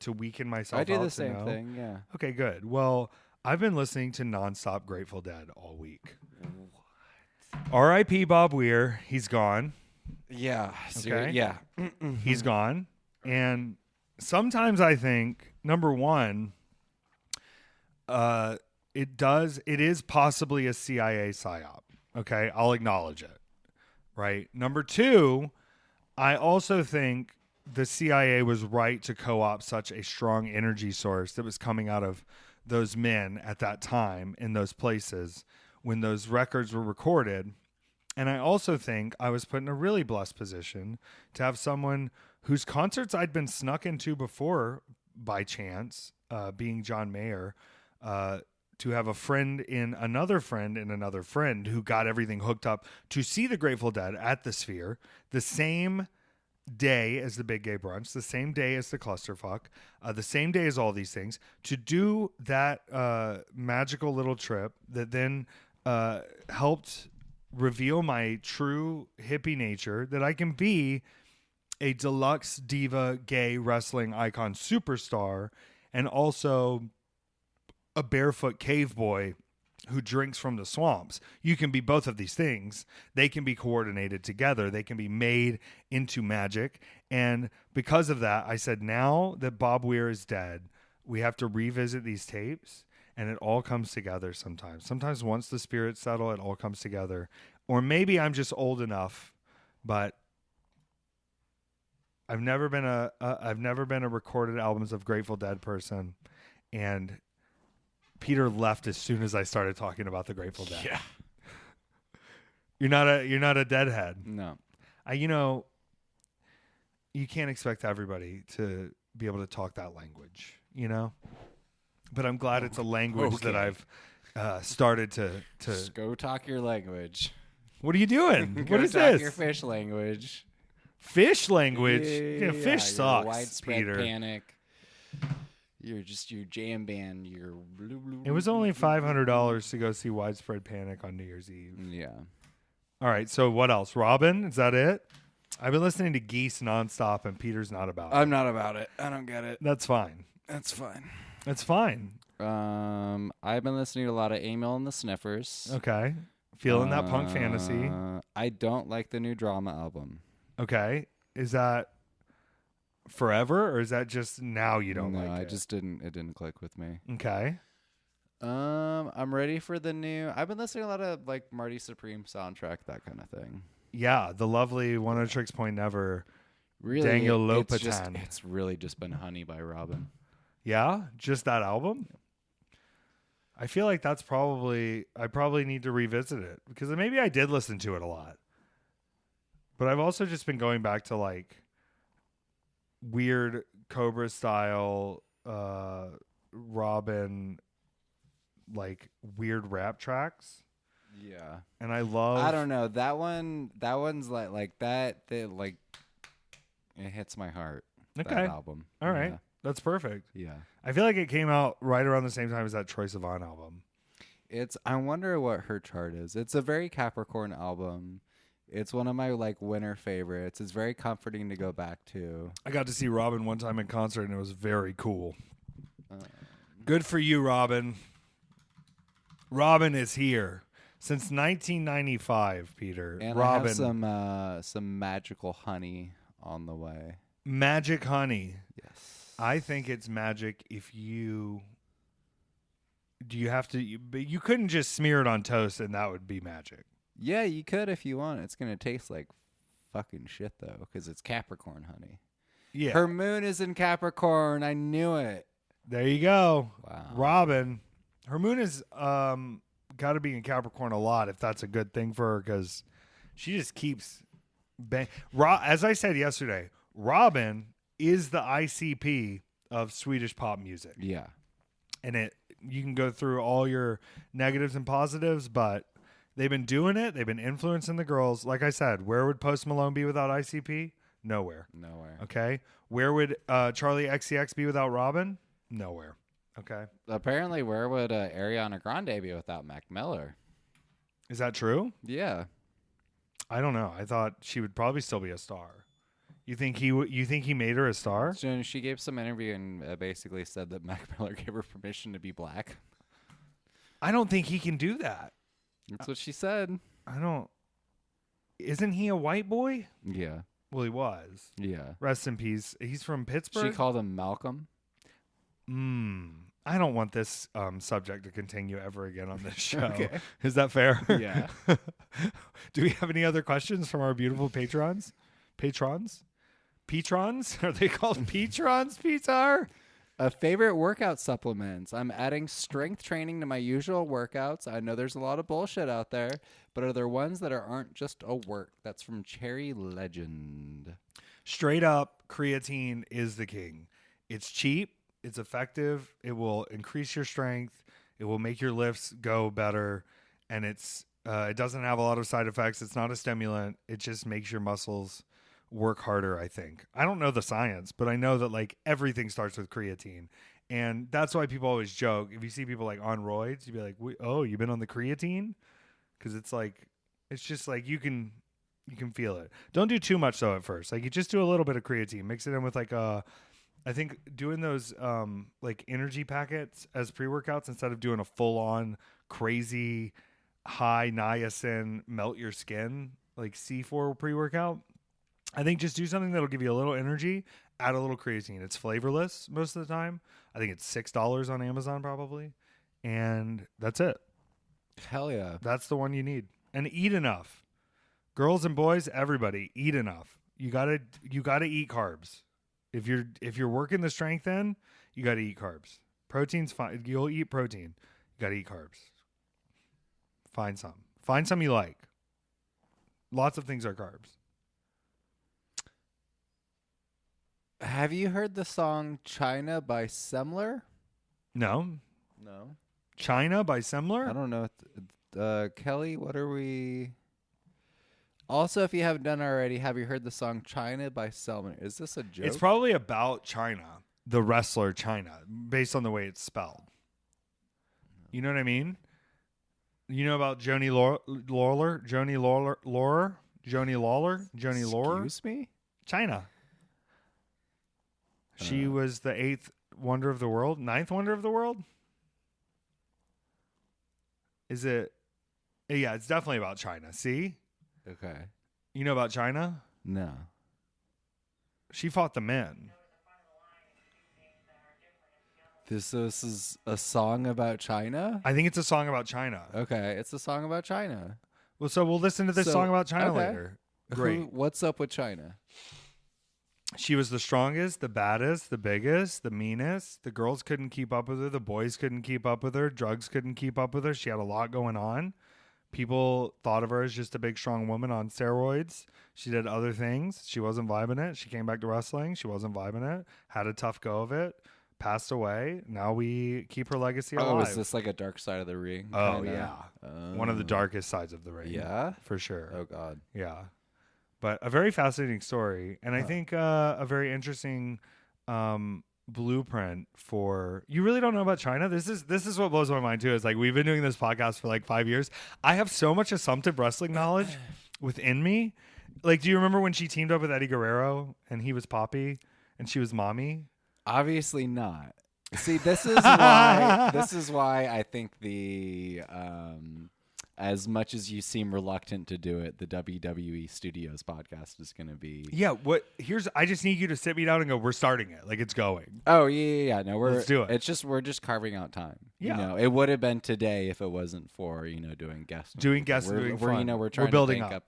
to weaken myself. I do the same thing. Yeah. Okay, good. Well, I've been listening to nonstop Grateful Dead all week. R.I.P. Bob Weir. He's gone. Yeah. Okay. Yeah. He's gone. And sometimes I think, number one, it is possibly a CIA psyop. Okay. I'll acknowledge it. Right. Number two, I also think the CIA was right to co-opt such a strong energy source that was coming out of those men at that time in those places when those records were recorded. And I also think I was put in a really blessed position to have someone whose concerts I'd been snuck into before by chance, being John Mayer, to have a friend in another friend in another friend who got everything hooked up to see the Grateful Dead at the Sphere the same day as the Big Gay Brunch, the same day as the Clusterfuck, the same day as all these things, to do that magical little trip that then helped reveal my true hippie nature, that I can be a deluxe diva gay wrestling icon superstar and also a barefoot cave boy who drinks from the swamps. You can be both of these things. They can be coordinated together. They can be made into magic. And because of that, I said, now that Bob Weir is dead, we have to revisit these tapes, and it all comes together sometimes. Sometimes once the spirits settle, it all comes together. Or maybe I'm just old enough, but I've never been a recorded albums of Grateful Dead person, and Peter left as soon as I started talking about the Grateful Dead. Yeah. You're not a Deadhead. No. You can't expect everybody to be able to talk that language, But I'm glad it's a language that I've started to. Just go talk your language. What are you doing? Go What is talk this? Your fish language. Fish language? Yeah, fish your sucks, widespread Peter. panic. You're just your jam band. It was only $500 to go see Widespread Panic on New Year's Eve. Yeah. All right, so what else? Robin, is that it? I've been listening to Geese nonstop, and Peter's not about it. I'm not about it. I don't get it. That's fine. That's fine. That's fine. I've been listening to a lot of Emil and the Sniffers. Okay. Feeling that punk fantasy. I don't like the new Drama album. Okay. Is that forever, or is that just now you don't like it? No, it didn't click with me. Okay. I'm ready for the new. I've been listening to a lot of like Marty Supreme soundtrack, that kind of thing. Yeah, the lovely One of Tricks Point Never. Really, Daniel Lopatin. It's really just been Honey by Robin. Yeah, just that album. I feel like I probably need to revisit it because maybe I did listen to it a lot, but I've also just been going back to like weird Cobra style Robin, like weird rap tracks. Yeah. And I don't know. That one's like that like it hits my heart. Okay. That album. All right. Yeah. That's perfect. Yeah. I feel like it came out right around the same time as that Troye Sivan album. I wonder what her chart is. It's a very Capricorn album. It's one of my like winter favorites. It's very comforting to go back to. I got to see Robin one time in concert and it was very cool. Good for you, Robin. Robin is here since 1995, Peter. And Robin, I have some magical honey on the way. Magic honey. Yes. I think it's magic if you... Do you have to... But you couldn't just smear it on toast and that would be magic. Yeah, you could if you want. It's going to taste like fucking shit, though, because it's Capricorn honey. Yeah. Her moon is in Capricorn. I knew it. There you go. Wow. Robin. Her moon is got to be in Capricorn a lot if that's a good thing for her because she just keeps... As I said yesterday, Robin is the ICP of Swedish pop music. Yeah. And you can go through all your negatives and positives, but they've been doing it. They've been influencing the girls. Like I said, where would Post Malone be without ICP? Nowhere. Okay. Where would Charlie XCX be without Robin? Nowhere. Okay. Apparently, where would Ariana Grande be without Mac Miller? Is that true? Yeah. I don't know. I thought she would probably still be a star. You think he made her a star? So she gave some interview and basically said that Mac Miller gave her permission to be black. I don't think he can do that. That's what she said. Isn't he a white boy? Yeah. Well, he was. Yeah. Rest in peace. He's from Pittsburgh. She called him Malcolm. I don't want this subject to continue ever again on this show. Okay. Is that fair? Yeah. Do we have any other questions from our beautiful patrons? Patrons? Are they called patrons, Petár? Favorite workout supplements. I'm adding strength training to my usual workouts. I know there's a lot of bullshit out there, but are there ones that aren't just a work? That's from Cherry Legend. Straight up, creatine is the king. It's cheap. It's effective. It will increase your strength. It will make your lifts go better. And it doesn't have a lot of side effects. It's not a stimulant. It just makes your muscles work harder, I think. I don't know the science, but I know that like everything starts with creatine. And that's why people always joke. If you see people like on roids, you'd be like, oh, you've been on the creatine? Because it's just like you can feel it. Don't do too much though at first. Like you just do a little bit of creatine. Mix it in with like I think doing those like energy packets as pre-workouts instead of doing a full-on crazy high niacin melt your skin like C4 pre-workout. I think just do something that'll give you a little energy, add a little creatine. It's flavorless most of the time. I think it's $6 on Amazon probably. And that's it. Hell yeah. That's the one you need. And eat enough. Girls and boys, everybody, eat enough. You gotta eat carbs. If you're working the strength in, you gotta eat carbs. Protein's fine. You'll eat protein. You gotta eat carbs. Find some. Find some you like. Lots of things are carbs. Have you heard the song China by Semler? No. China by Semler? I don't know. Kelly, what are we... Also, if you haven't done it already, have you heard the song China by Selman? Is this a joke? It's probably about China. the wrestler China based on the way it's spelled. You know what I mean? You know about Joni Lawler? Excuse me? China. She was the 8th wonder of the world, 9th wonder of the world. Is it? Yeah, it's definitely about China. See? Okay. You know about China? No. She fought the men. This is a song about China? I think it's a song about China. Okay, it's a song about China. Well, so we'll listen to this song about China okay. later. Great. What's up with China? She was the strongest, the baddest, the biggest, the meanest. The girls couldn't keep up with her. The boys couldn't keep up with her. Drugs couldn't keep up with her. She had a lot going on. People thought of her as just a big, strong woman on steroids. She did other things. She wasn't vibing it. She came back to wrestling. She wasn't vibing it. Had a tough go of it. Passed away. Now we keep her legacy alive. Oh, is this like a dark side of the ring? Oh, kinda? yeah. One of the darkest sides of the ring. Yeah? For sure. Oh, God. Yeah. But a very fascinating story. And I think a very interesting blueprint for... You really don't know about China? This is what blows my mind, too. Is like, we've been doing this podcast for like 5 years. I have so much assumptive wrestling knowledge within me. Like, do you remember when she teamed up with Eddie Guerrero and he was Poppy and she was Mommy? Obviously not. See, this is why I think the as much as you seem reluctant to do it, the WWE Studios podcast is going to be. Yeah. I just need you to sit me down and go, we're starting it. Like, it's going. Oh yeah. No, let's do it. We're just carving out time. Yeah. You know, it would have been today if it wasn't for doing guests. Doing guests and doing fun. We're trying building to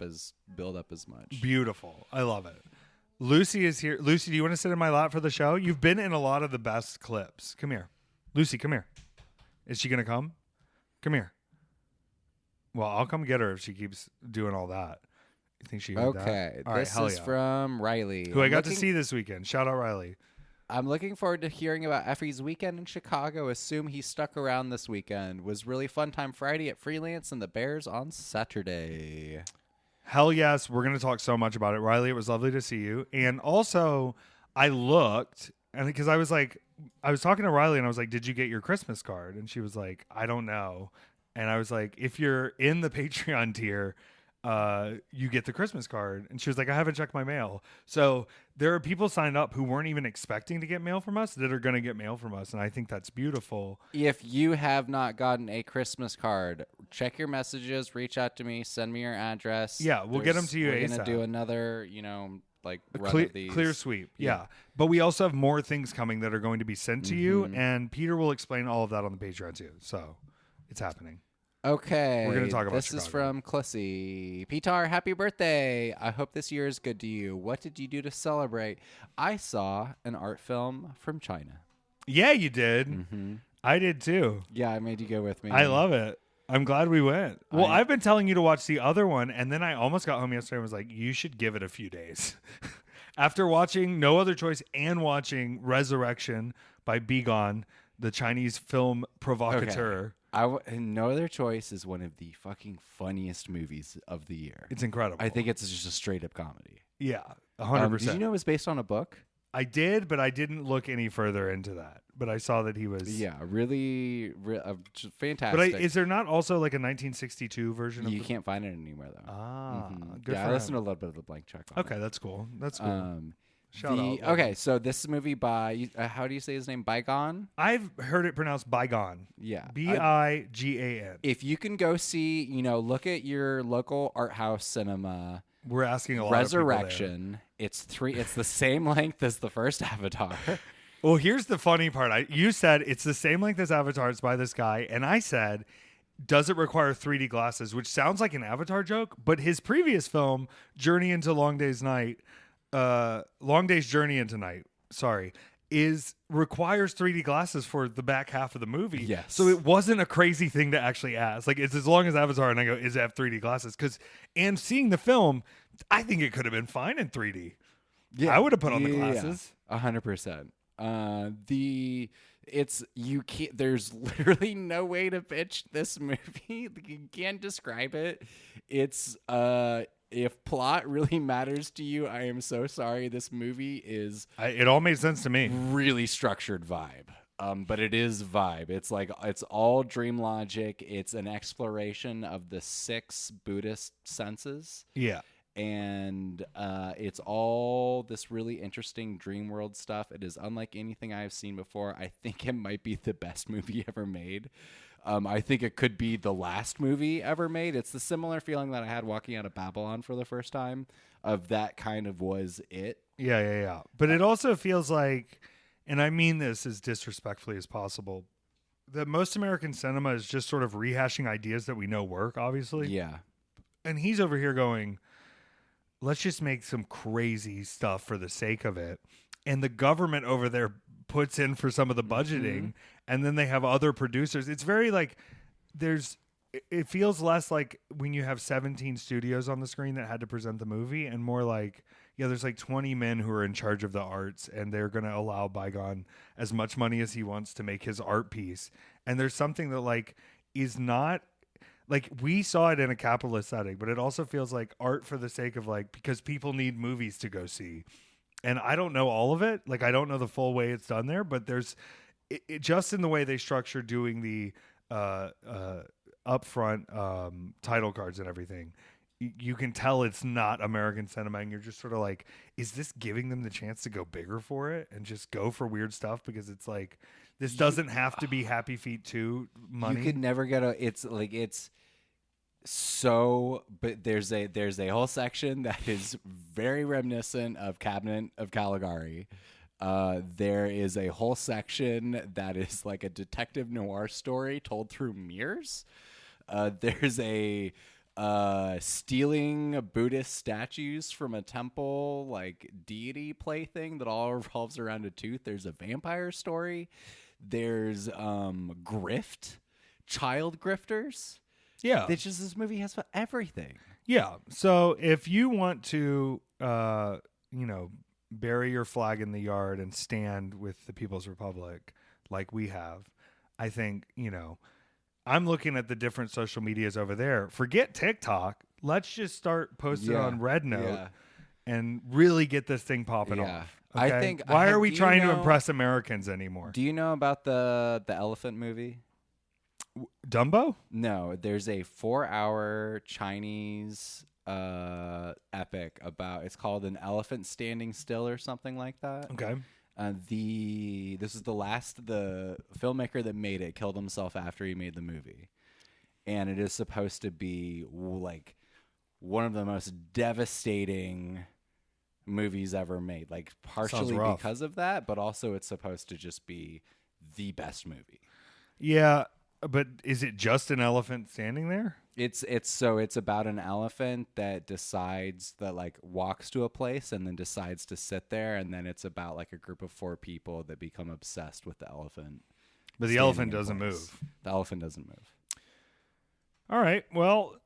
build up as much. Beautiful. I love it. Lucy is here. Lucy, do you want to sit in my lap for the show? You've been in a lot of the best clips. Come here. Lucy, come here. Is she going to come? Come here. Well, I'll come get her if she keeps doing all that. You think she heard that? Okay. All right, this is from Riley. Who I got to see this weekend. Shout out Riley. I'm looking forward to hearing about Effy's weekend in Chicago. Assume he stuck around this weekend. Was really fun time Friday at Freelance and the Bears on Saturday. Hell yes. We're going to talk so much about it. Riley, it was lovely to see you. And also, I looked, and because I was talking to Riley, and I was like, did you get your Christmas card? And she was like, I don't know. And I was like, if you're in the Patreon tier, you get the Christmas card. And she was like, I haven't checked my mail. So there are people signed up who weren't even expecting to get mail from us that are going to get mail from us. And I think that's beautiful. If you have not gotten a Christmas card, check your messages, reach out to me, send me your address. Yeah, we'll get them to you ASAP. We're going to do another, like clear sweep. Yeah. But we also have more things coming that are going to be sent to you. And Peter will explain all of that on the Patreon too. So it's happening. Okay. We're going to talk about this Chicago. is from Clissy. Petár, happy birthday. I hope this year is good to you. What did you do to celebrate? I saw an art film from China. Yeah, you did. Mm-hmm. I did too. Yeah, I made you go with me. I love it. I'm glad we went. Well, I've been telling you to watch the other one, and then I almost got home yesterday and was like, you should give it a few days. After watching No Other Choice and watching Resurrection by Beagle, the Chinese film provocateur. Okay. No Other Choice is one of the fucking funniest movies of the year. It's incredible. I think it's just a straight up comedy. Yeah, 100%. Did you know it was based on a book? I did, but I didn't look any further into that. But I saw that he was... Yeah, really fantastic. But is there not also like a 1962 version of You can't find it anywhere, though. Good yeah, for I listened to him. a little bit of the Blank Check on Okay, it. that's cool. That's cool. Shout out. Okay, so this movie by... how do you say his name? Bygone? I've heard it pronounced Bygone. Yeah. Bigan. If you can go see, look at your local art house cinema... We're asking a lot Resurrection. of people there. It's the same length as the first Avatar. Well, here's the funny part. You said it's the same length as Avatar. It's by this guy. And I said, does it require 3D glasses? Which sounds like an Avatar joke. But his previous film, Long Day's Journey into Night, requires 3D glasses for the back half of the movie. Yes. So it wasn't a crazy thing to actually ask. Like, it's as long as Avatar, and I go, is it have 3D glasses? And seeing the film, I think it could have been fine in 3D. Yeah, I would have put on the glasses. 100%. There's literally no way to pitch this movie. You can't describe it. It's if plot really matters to you, I am so sorry. This movie is It all made sense to me. really structured vibe. But it is vibe. It's like it's all dream logic. It's an exploration of the 6 Buddhist senses. Yeah. And it's all this really interesting dream world stuff. It is unlike anything I have seen before. I think it might be the best movie ever made. I think it could be the last movie ever made. It's the similar feeling that I had walking out of Babylon for the first time, of that kind of was it. Yeah. But it also feels like, and I mean this as disrespectfully as possible, that most American cinema is just sort of rehashing ideas that we know work, obviously. Yeah. And he's over here going, let's just make some crazy stuff for the sake of it. And the government over there puts in for some of the budgeting, and then they have other producers. It's very like it feels less like when you have 17 studios on the screen that had to present the movie, and more like, yeah, there's like 20 men who are in charge of the arts, and they're going to allow Bygone as much money as he wants to make his art piece. And there's something that like is not like, we saw it in a capitalist setting, but it also feels like art for the sake of like, because people need movies to go see. And I don't know all of it. Like, I don't know the full way it's done there, but there's it just in the way they structure doing the upfront title cards and everything. You can tell it's not American cinema, and you're just sort of like, is this giving them the chance to go bigger for it and just go for weird stuff? Because it's like, this doesn't have to be Happy Feet 2 money. You could never get but there's a whole section that is very reminiscent of Cabinet of Caligari. There is a whole section that is like a detective noir story told through mirrors. There's a stealing Buddhist statues from a temple, like deity plaything that all revolves around a tooth. There's a vampire story. There's grift, child grifters. Yeah. It's just, this movie has everything. Yeah. So if you want to, bury your flag in the yard and stand with the People's Republic like we have, I think, I'm looking at the different social medias over there. Forget TikTok. Let's just start posting on Red Note and really get this thing popping off. Okay? I think. Why are we trying to impress Americans anymore? Do you know about the elephant movie? Dumbo? No, there's a 4-hour Chinese epic about. It's called An Elephant Standing Still or something like that. Okay. This is the filmmaker that made it killed himself after he made the movie, and it is supposed to be like one of the most devastating movies ever made. Like, partially because of that, but also it's supposed to just be the best movie. Yeah. But is it just an elephant standing there? It's about an elephant that decides that, like, walks to a place and then decides to sit there, and then it's about like a group of 4 people that become obsessed with the elephant. But the elephant doesn't move. The elephant doesn't move. All right. Well,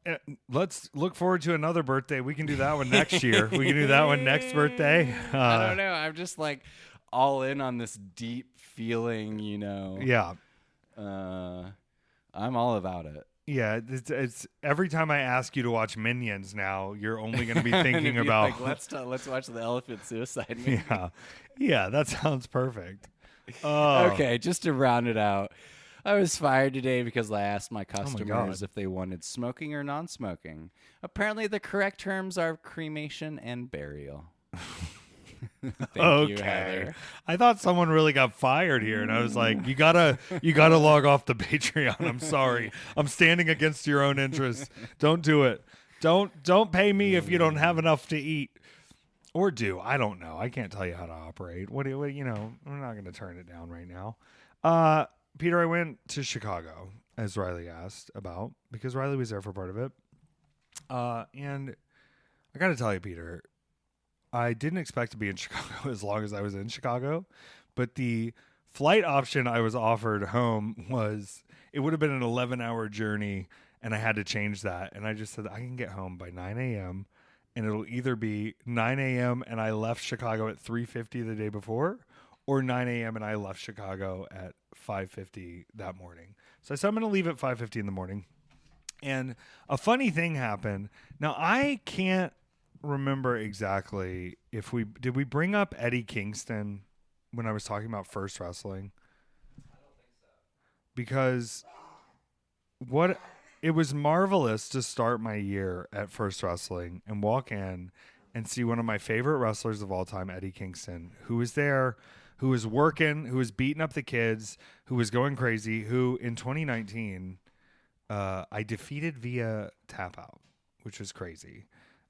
let's look forward to another birthday. We can do that one next year. We can do that one next birthday. I don't know. I'm just like all in on this deep feeling, Yeah. I'm all about it. Yeah, it's every time I ask you to watch Minions now, you're only going to be thinking about. Like, let's watch the elephant suicide movie. Yeah, that sounds perfect. Okay, just to round it out, I was fired today because I asked my customers if they wanted smoking or non-smoking. Apparently, the correct terms are cremation and burial. Thank you, Heather. I thought someone really got fired here, and I was like, you gotta log off the Patreon. I'm sorry. I'm standing against your own interests. Don't do it. Don't pay me if you don't have enough to eat. Or do. I don't know. I can't tell you how to operate. I'm not gonna turn it down right now. Peter, I went to Chicago, as Riley asked about, because Riley was there for part of it. And I gotta tell you, Peter, I didn't expect to be in Chicago as long as I was in Chicago, but the flight option I was offered home it would have been an 11-hour journey, and I had to change that. And I just said, I can get home by 9 a.m., and it'll either be 9 a.m. and I left Chicago at 3:50 the day before, or 9 a.m. and I left Chicago at 5:50 that morning. So I said, I'm going to leave at 5:50 in the morning. And a funny thing happened. Now, I can't remember exactly if did we bring up Eddie Kingston when I was talking about First Wrestling? Because it was marvelous to start my year at First Wrestling and walk in and see one of my favorite wrestlers of all time, Eddie Kingston, who was there, who was working, who was beating up the kids, who was going crazy, who in 2019 I defeated via tap out, which was crazy.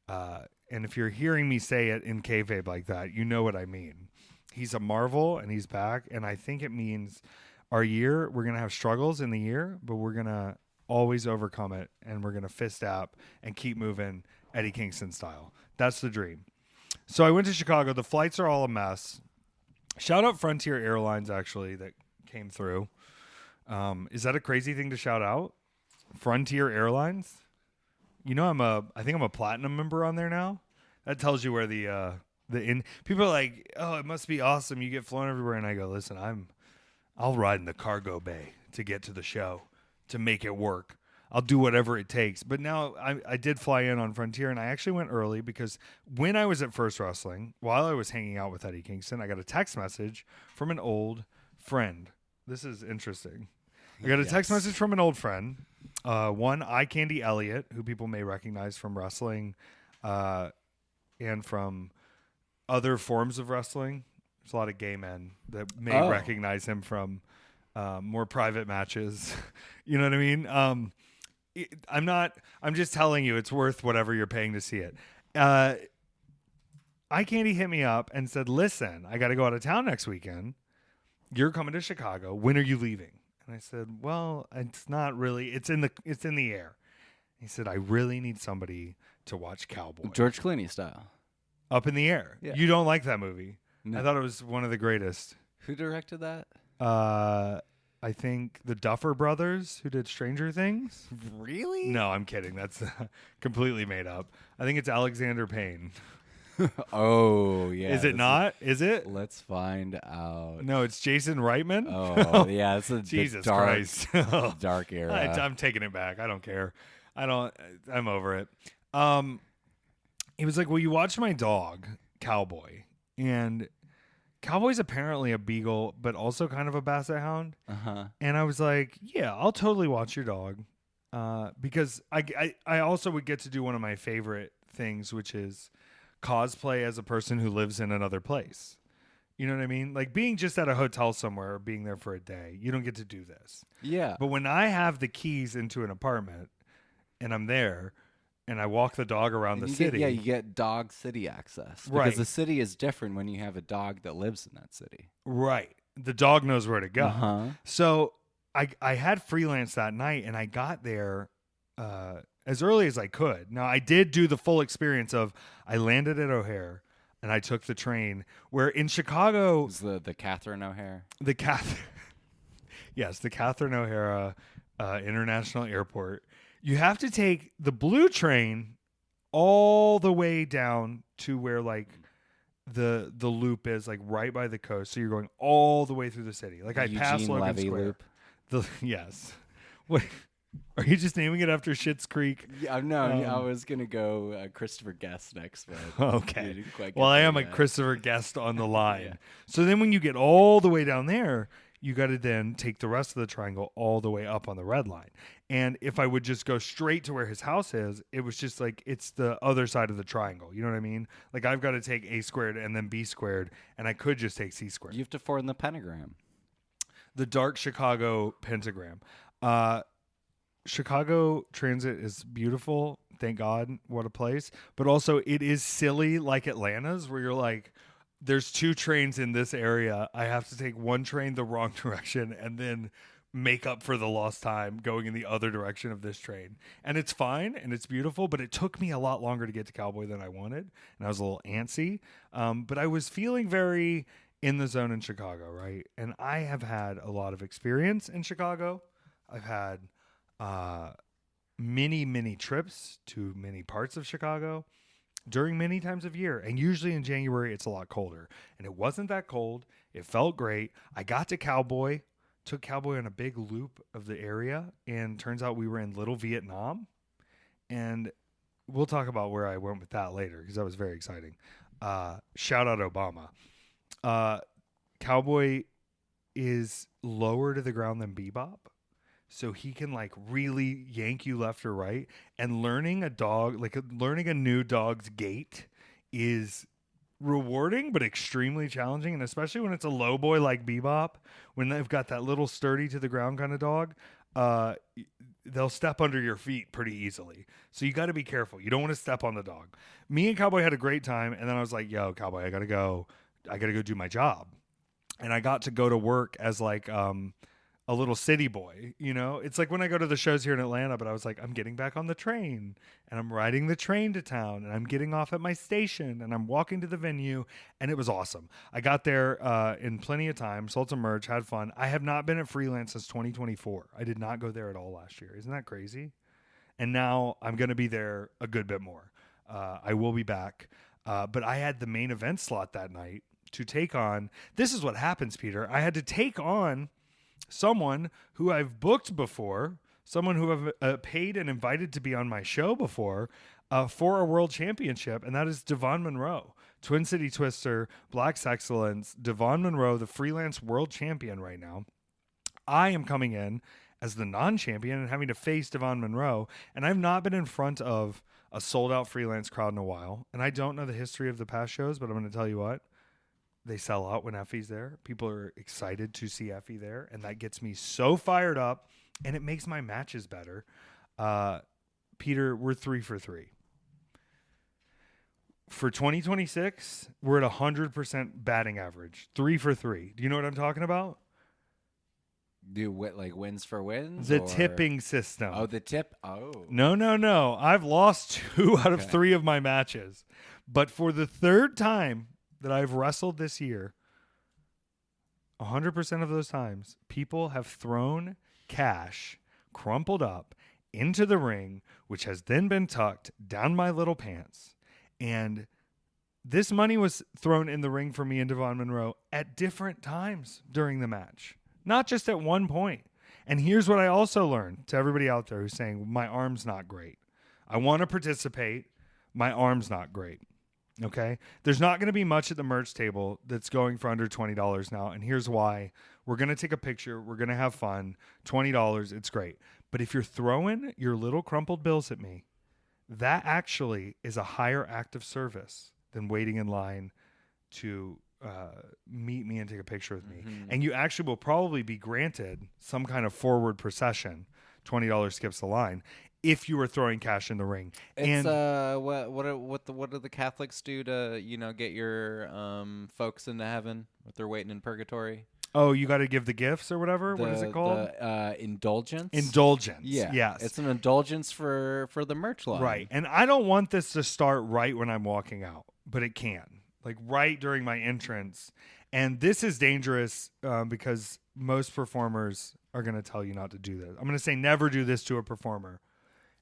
And if you're hearing me say it in kayfabe like that, you know what I mean. He's a marvel and he's back. And I think it means our year, we're going to have struggles in the year, but we're going to always overcome it. And we're going to fist up and keep moving Eddie Kingston style. That's the dream. So I went to Chicago. The flights are all a mess. Shout out Frontier Airlines, actually, that came through. Is that a crazy thing to shout out? Frontier Airlines? You know, I think I'm a platinum member on there now. That tells you where people are like, oh, it must be awesome. You get flown everywhere. And I go, listen, I'll ride in the cargo bay to get to the show, to make it work. I'll do whatever it takes. But now I did fly in on Frontier, and I actually went early because when I was at First Wrestling, while I was hanging out with Eddie Kingston, I got a text message from an old friend. This is interesting. I got a text message from an old friend. One, Eye Candy Elliott, who people may recognize from wrestling and from other forms of wrestling. There's a lot of gay men that may recognize him from more private matches. You know what I mean? I'm just telling you, it's worth whatever you're paying to see it. Eye Candy hit me up and said, listen, I got to go out of town next weekend. You're coming to Chicago. When are you leaving? And I said, well, it's not really. It's in the air. He said, I really need somebody to watch Cowboy. George Clooney style. Up in the Air. Yeah. You don't like that movie. No. I thought it was one of the greatest. Who directed that? I think the Duffer Brothers, who did Stranger Things. Really? No, I'm kidding. That's completely made up. I think it's Alexander Payne. Oh, yeah. Is it not? Is it? Let's find out. No, it's Jason Reitman. Oh, yeah. It's a Jesus dark, Christ. dark era. I'm taking it back. I don't care. I'm over it. He was like, will you watch my dog, Cowboy? And Cowboy's apparently a beagle, but also kind of a basset hound. Uh-huh. And I was like, yeah, I'll totally watch your dog. Because I also would get to do one of my favorite things, which is cosplay as a person who lives in another place. You know what I mean? Like being just at a hotel somewhere or being there for a day, you don't get to do this. Yeah. But when I have the keys into an apartment and I'm there and I walk the dog around the city. You get dog city access. Right. Because the city is different when you have a dog that lives in that city. Right. The dog knows where to go. Uh-huh. So I had freelance that night and I got there as early as I could. Now, I did do the full experience of I landed at O'Hare and I took the train where in Chicago. Is the Catherine O'Hare? Yes, the Catherine O'Hara International Airport. You have to take the blue train all the way down to where like the loop is, like right by the coast. So you're going all the way through the city. Like I passed Logan Levy Square. Loop. Yes. What? Are you just naming it after Schitt's Creek? Yeah, no, I was gonna go Christopher Guest next, but okay. Well, I am a Christopher Guest on the line. Yeah. So then when you get all the way down there, you got to then take the rest of the triangle all the way up on the red line. And if I would just go straight to where his house is, it was just like it's the other side of the triangle. You know what I mean? Like I've got to take A squared and then B squared, and I could just take C squared. You have to form the pentagram. The dark Chicago pentagram. Chicago transit is beautiful. Thank God. What a place. But also it is silly like Atlanta's where you're like, there's two trains in this area. I have to take one train the wrong direction and then make up for the lost time going in the other direction of this train. And it's fine and it's beautiful, but it took me a lot longer to get to Cowboy than I wanted. And I was a little antsy. But I was feeling very in the zone in Chicago, right? And I have had a lot of experience in Chicago. I've had many trips to many parts of Chicago during many times of year. And usually in January, it's a lot colder. And it wasn't that cold. It felt great. I got to Cowboy. took Cowboy on a big loop of the area, and turns out we were in Little Vietnam. And we'll talk about where I went with that later because that was very exciting. Shout out Obama. Cowboy is lower to the ground than Bebop, so he can like really yank you left or right. And learning a new dog's gait is rewarding but extremely challenging, and especially when it's a low boy like Bebop, when they've got that little sturdy to the ground kind of dog. They'll step under your feet pretty easily. So you got to be careful. You don't want to step on the dog. Me and Cowboy had a great time. And then I was like, yo, Cowboy, I got to go do my job. And I got to go to work as like, a little city boy, you know, it's like when I go to the shows here in Atlanta, but I was like, I'm getting back on the train and I'm riding the train to town and I'm getting off at my station and I'm walking to the venue, and it was awesome. I got there in plenty of time, sold some merch, had fun. I have not been at Freelance since 2024. I did not go there at all last year. Isn't that crazy? And now I'm going to be there a good bit more. I will be back. But I had the main event slot that night to take on. This is what happens, Peter. I had to take on someone who I've booked before, someone who I've paid and invited to be on my show before for a world championship, and that is Devon Monroe, Twin City Twister, Black's Excellence, Devon Monroe, the Freelance world champion right now. I am coming in as the non-champion and having to face Devon Monroe, and I've not been in front of a sold-out Freelance crowd in a while, and I don't know the history of the past shows, but I'm going to tell you what. They sell out when Effy's there. People are excited to see Effy there, and that gets me so fired up, and it makes my matches better. Peter, we're 3 for 3. For 2026, we're at 100% batting average. 3 for 3. Do you know what I'm talking about? Like wins for wins? The tipping system. Oh, the tip? Oh. No. I've lost 2 out of 3 of my matches. But for the third time that I've wrestled this year, 100% of those times, people have thrown cash crumpled up into the ring, which has then been tucked down my little pants. And this money was thrown in the ring for me and Devon Monroe at different times during the match, not just at one point. And here's what I also learned to everybody out there who's saying, my arm's not great. I want to participate. My arm's not great. Okay, there's not going to be much at the merch table that's going for under $20 now, and here's why. We're going to take a picture. We're going to have fun. $20, it's great. But if you're throwing your little crumpled bills at me, that actually is a higher act of service than waiting in line to meet me and take a picture with me. Mm-hmm. And you actually will probably be granted some kind of forward procession. $20 skips the line if you were throwing cash in the ring. It's what do the Catholics do to get your folks into heaven if they're waiting in purgatory? Oh, you got to give the gifts or whatever. What is it called? Indulgence. Indulgence. Yeah. Yes. It's an indulgence for the merch line. Right. And I don't want this to start right when I'm walking out, but it can. Like right during my entrance. And this is dangerous because most performers are going to tell you not to do this. I'm going to say never do this to a performer.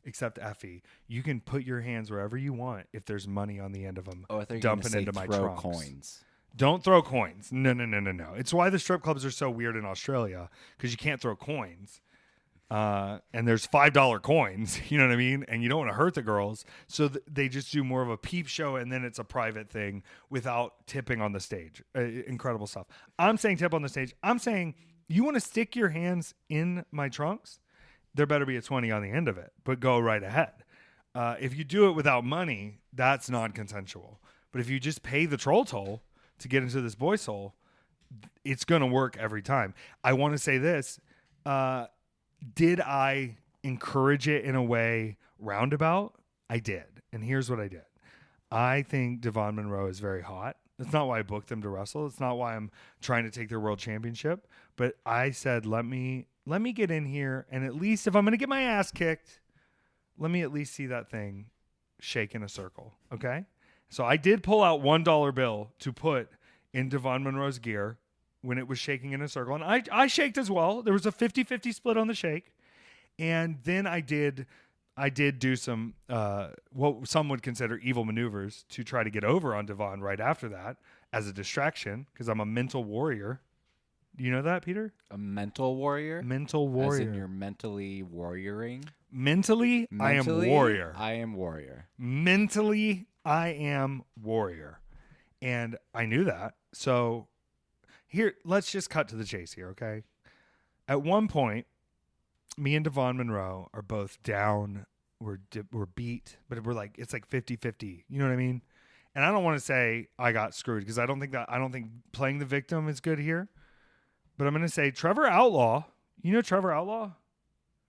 Except Effy, you can put your hands wherever you want if there's money on the end of them. Oh, I thought you were dumping gonna into my throw trunks. Coins. Don't throw coins. No. It's why the strip clubs are so weird in Australia, because you can't throw coins. And there's $5 coins, you know what I mean? And you don't want to hurt the girls. So they just do more of a peep show, and then it's a private thing without tipping on the stage. Incredible stuff. I'm saying tip on the stage. I'm saying you want to stick your hands in my trunks? There better be a 20 on the end of it, but go right ahead. If you do it without money, that's non-consensual. But if you just pay the troll toll to get into this boy soul, it's going to work every time. I want to say this. Did I encourage it in a way roundabout? I did. And here's what I did. I think Devon Monroe is very hot. That's not why I booked them to wrestle. It's not why I'm trying to take their world championship. But I said, let me get in here, and at least if I'm going to get my ass kicked, let me at least see that thing shake in a circle, okay? So I did pull out $1 bill to put in Devon Monroe's gear when it was shaking in a circle, and I shaked as well. There was a 50-50 split on the shake, and then I did do some what some would consider evil maneuvers to try to get over on Devon right after that as a distraction, because I'm a mental warrior. Do you know that, Peter? A mental warrior? Mental warrior. As in you're mentally warrioring? Mentally, I am warrior. I am warrior. Mentally, I am warrior. And I knew that. So here, let's just cut to the chase here, okay? At one point, me and Devon Monroe are both down. We're beat, but we're like, it's like 50-50. You know what I mean? And I don't want to say I got screwed because I don't think playing the victim is good here. But I'm going to say Trevor Outlaw. You know Trevor Outlaw?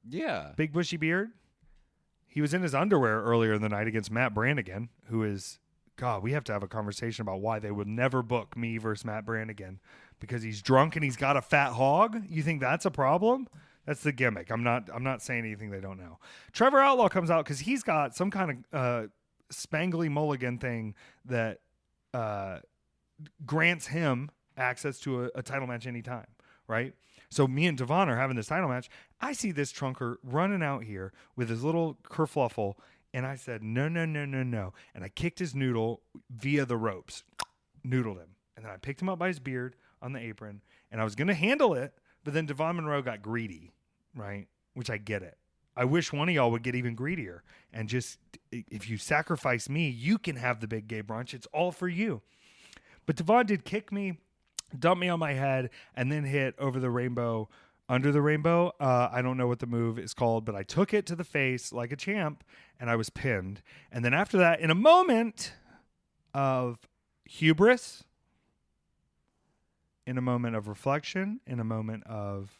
Yeah. Big bushy beard. He was in his underwear earlier in the night against Matt Brannigan, who is, God, we have to have a conversation about why they would never book me versus Matt Brannigan because he's drunk and he's got a fat hog. You think that's a problem? That's the gimmick. I'm not saying anything they don't know. Trevor Outlaw comes out because he's got some kind of spangly mulligan thing that grants him access to a title match anytime, right? So me and Devon are having this title match. I see this trunker running out here with his little kerfluffle, and I said, no. And I kicked his noodle via the ropes, noodled him. And then I picked him up by his beard on the apron, and I was going to handle it, but then Devon Monroe got greedy, right? Which I get it. I wish one of y'all would get even greedier and just, if you sacrifice me, you can have the big gay brunch. It's all for you. But Devon did kick me, dump me on my head, and then hit over the rainbow, under the rainbow. I don't know what the move is called, but I took it to the face like a champ, and I was pinned. And then after that, in a moment of hubris, in a moment of reflection, in a moment of,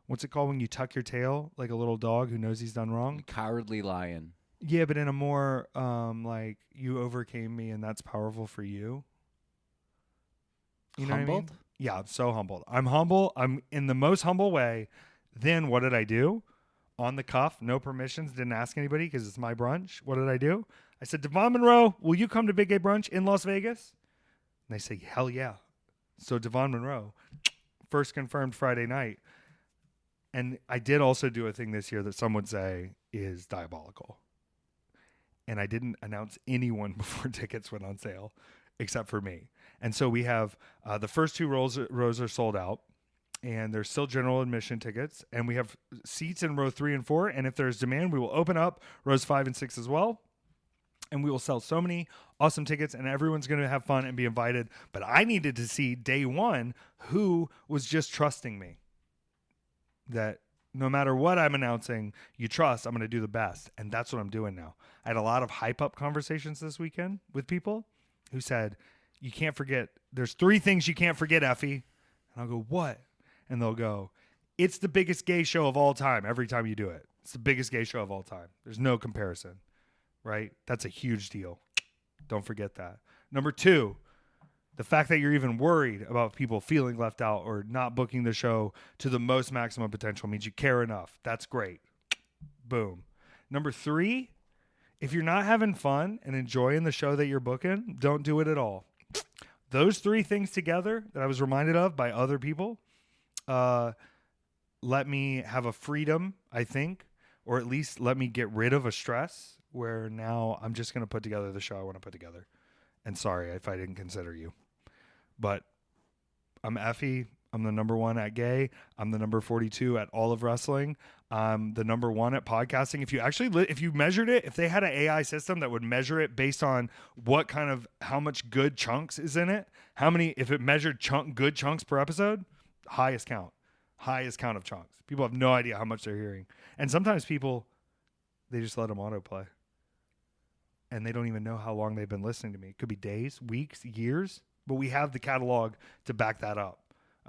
what's it called when you tuck your tail like a little dog who knows he's done wrong? Cowardly lion. Yeah, but in a more like, you overcame me and that's powerful for you. You know Humbled? what I mean? Yeah, I'm so humbled. I'm humble. I'm in the most humble way. Then what did I do? On the cuff, no permissions, didn't ask anybody because it's my brunch. What did I do? I said, Devon Monroe, will you come to Big Gay Brunch in Las Vegas? And they say, hell yeah. So Devon Monroe, first confirmed Friday night. And I did also do a thing this year that some would say is diabolical. And I didn't announce anyone before tickets went on sale, except for me. And so we have the first two rows are sold out, and there's still general admission tickets. And we have seats in row 3 and 4. And if there's demand, we will open up rows 5 and 6 as well. And we will sell so many awesome tickets, and everyone's going to have fun and be invited. But I needed to see day one who was just trusting me. That no matter what I'm announcing, you trust I'm going to do the best. And that's what I'm doing now. I had a lot of hype up conversations this weekend with people who said, you can't forget, there's 3 things you can't forget, Effy. And I'll go, what? And they'll go, it's the biggest gay show of all time every time you do it. It's the biggest gay show of all time. There's no comparison, right? That's a huge deal. Don't forget that. Number 2, the fact that you're even worried about people feeling left out or not booking the show to the most maximum potential means you care enough. That's great. Boom. Number 3, if you're not having fun and enjoying the show that you're booking, don't do it at all. Those 3 things together that I was reminded of by other people let me have a freedom, I think, or at least let me get rid of a stress where now I'm just going to put together the show I want to put together. And sorry if I didn't consider you. But I'm Effy. I'm the number 1 at gay. I'm the number 42 at all of wrestling. I'm the number 1 at podcasting. If you measured it, if they had an AI system that would measure it based on how much good chunks is in it, if it measured good chunks per episode, highest count of chunks. People have no idea how much they're hearing. And sometimes people, they just let them autoplay. And they don't even know how long they've been listening to me. It could be days, weeks, years, but we have the catalog to back that up.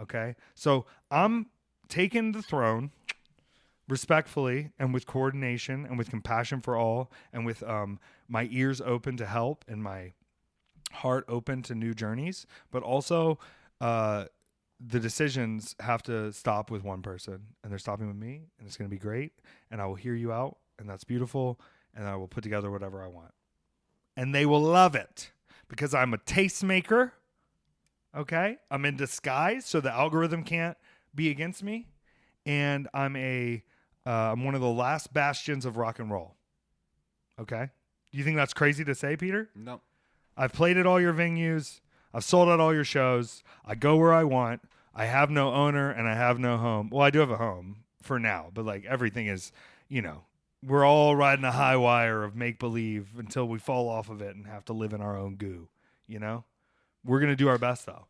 Okay? So I'm taking the throne respectfully and with coordination and with compassion for all and with my ears open to help and my heart open to new journeys. But also the decisions have to stop with one person, and they're stopping with me, and it's going to be great. And I will hear you out, and that's beautiful. And I will put together whatever I want. And they will love it because I'm a tastemaker. Okay. I'm in disguise so the algorithm can't be against me. And I'm one of the last bastions of rock and roll. Okay. Do you think that's crazy to say, Peter? No. I've played at all your venues. I've sold out all your shows. I go where I want. I have no owner and I have no home. Well, I do have a home for now, but like everything is, we're all riding a high wire of make believe until we fall off of it and have to live in our own goo. We're going to do our best though.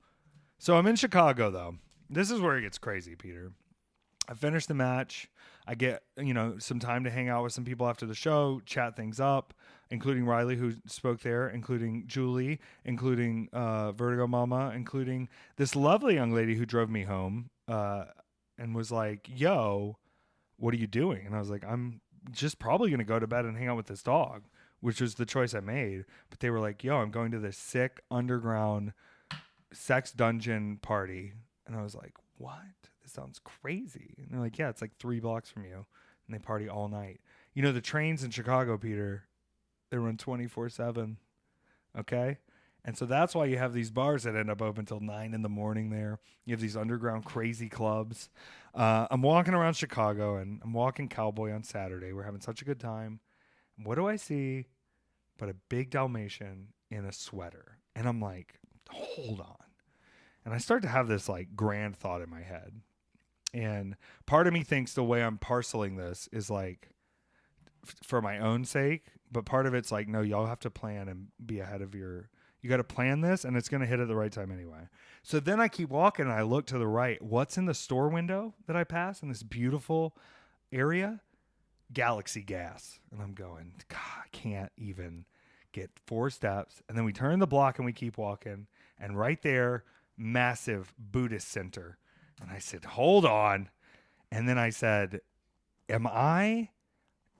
So I'm in Chicago though. This is where it gets crazy, Peter. I finish the match. I get, some time to hang out with some people after the show, chat things up, including Riley, who spoke there, including Julie, including Vertigo Mama, including this lovely young lady who drove me home and was like, yo, what are you doing? And I was like, I'm just probably going to go to bed and hang out with this dog, which was the choice I made. But they were like, yo, I'm going to this sick underground sex dungeon party. And I was like, what? This sounds crazy. And they're like, yeah, it's like 3 blocks from you. And they party all night. The trains in Chicago, Peter, they run 24/7. Okay? And so that's why you have these bars that end up open till 9 in the morning there. You have these underground crazy clubs. I'm walking around Chicago, and I'm walking Cowboy on Saturday. We're having such a good time. And what do I see but a big Dalmatian in a sweater? And I'm like, hold on. And I start to have this like grand thought in my head. And part of me thinks the way I'm parceling this is like for my own sake, but part of it's like, no, y'all have to plan and be ahead of you got to plan this, and it's going to hit at the right time anyway. So then I keep walking and I look to the right. What's in the store window that I pass in this beautiful area? Galaxy Gas. And I'm going, God, I can't even get 4 steps. And then we turn the block and we keep walking. And right there, massive Buddhist center. And I said, hold on. And then I said, am I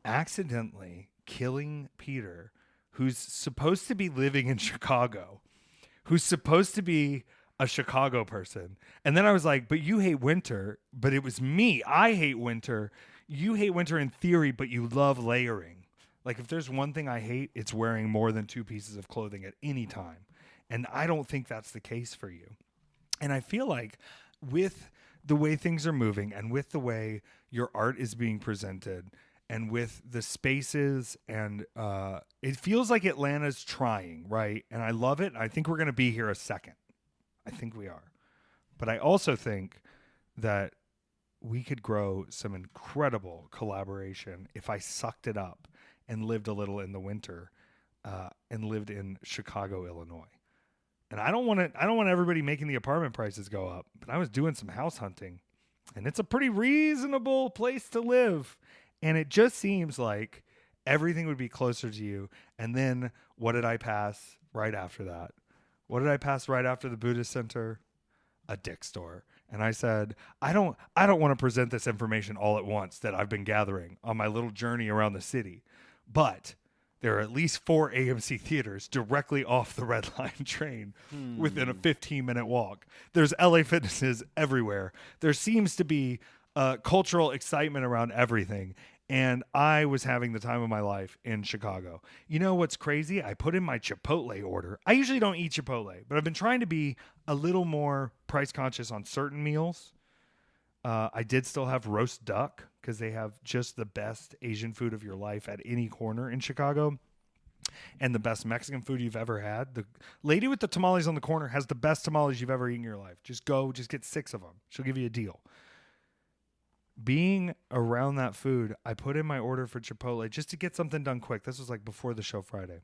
accidentally killing Peter, who's supposed to be living in Chicago, who's supposed to be a Chicago person? And then I was like, but you hate winter. But it was me. I hate winter. You hate winter in theory, but you love layering. Like if there's one thing I hate, it's wearing more than 2 pieces of clothing at any time. And I don't think that's the case for you. And I feel like with the way things are moving and with the way your art is being presented and with the spaces and it feels like Atlanta's trying, right? And I love it. I think we're going to be here a second. I think we are. But I also think that we could grow some incredible collaboration if I sucked it up and lived a little in the winter and lived in Chicago, Illinois. And I don't want everybody making the apartment prices go up, but I was doing some house hunting, and it's a pretty reasonable place to live. And it just seems like everything would be closer to you. And then what did I pass right after that? What did I pass right after the Buddhist Center? A dick store. And I said, I don't want to present this information all at once that I've been gathering on my little journey around the city. But there are at least 4 AMC theaters directly off the Red Line train within a 15-minute walk. There's LA Fitnesses everywhere. There seems to be cultural excitement around everything. And I was having the time of my life in Chicago. You know what's crazy? I put in my Chipotle order. I usually don't eat Chipotle, but I've been trying to be a little more price conscious on certain meals. I did still have roast duck because they have just the best Asian food of your life at any corner in Chicago and the best Mexican food you've ever had. The lady with the tamales on the corner has the best tamales you've ever eaten in your life. Just get 6 of them. She'll give you a deal. Being around that food, I put in my order for Chipotle just to get something done quick. This was like before the show Friday.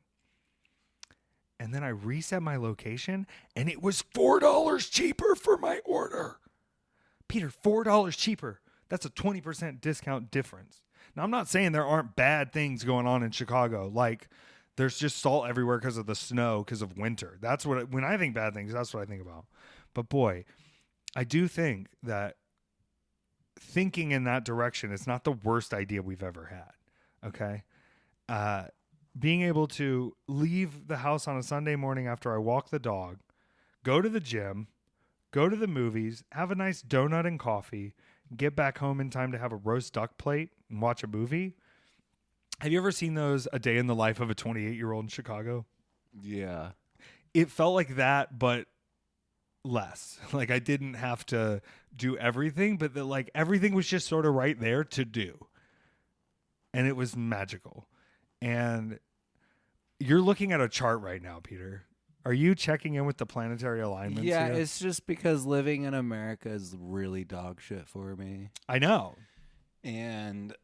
And then I reset my location and it was $4 cheaper for my order. Peter, $4 cheaper. That's a 20% discount difference. Now, I'm not saying there aren't bad things going on in Chicago. Like there's just salt everywhere because of the snow, because of winter. That's when I think bad things, that's what I think about. But boy, I do think that thinking in that direction is not the worst idea we've ever had. Okay. Being able to leave the house on a Sunday morning after I walk the dog, go to the gym, go to the movies, have a nice donut and coffee, get back home in time to have a roast duck plate and watch a movie. Have you ever seen those A Day in the Life of a 28-year-old in Chicago? Yeah. It felt like that, but less. Like I didn't have to do everything, but everything was just sort of right there to do. And it was magical. And you're looking at a chart right now, Peter. Are you checking in with the planetary alignments Yeah, here? it's just because living in America is really dog shit for me. I know. And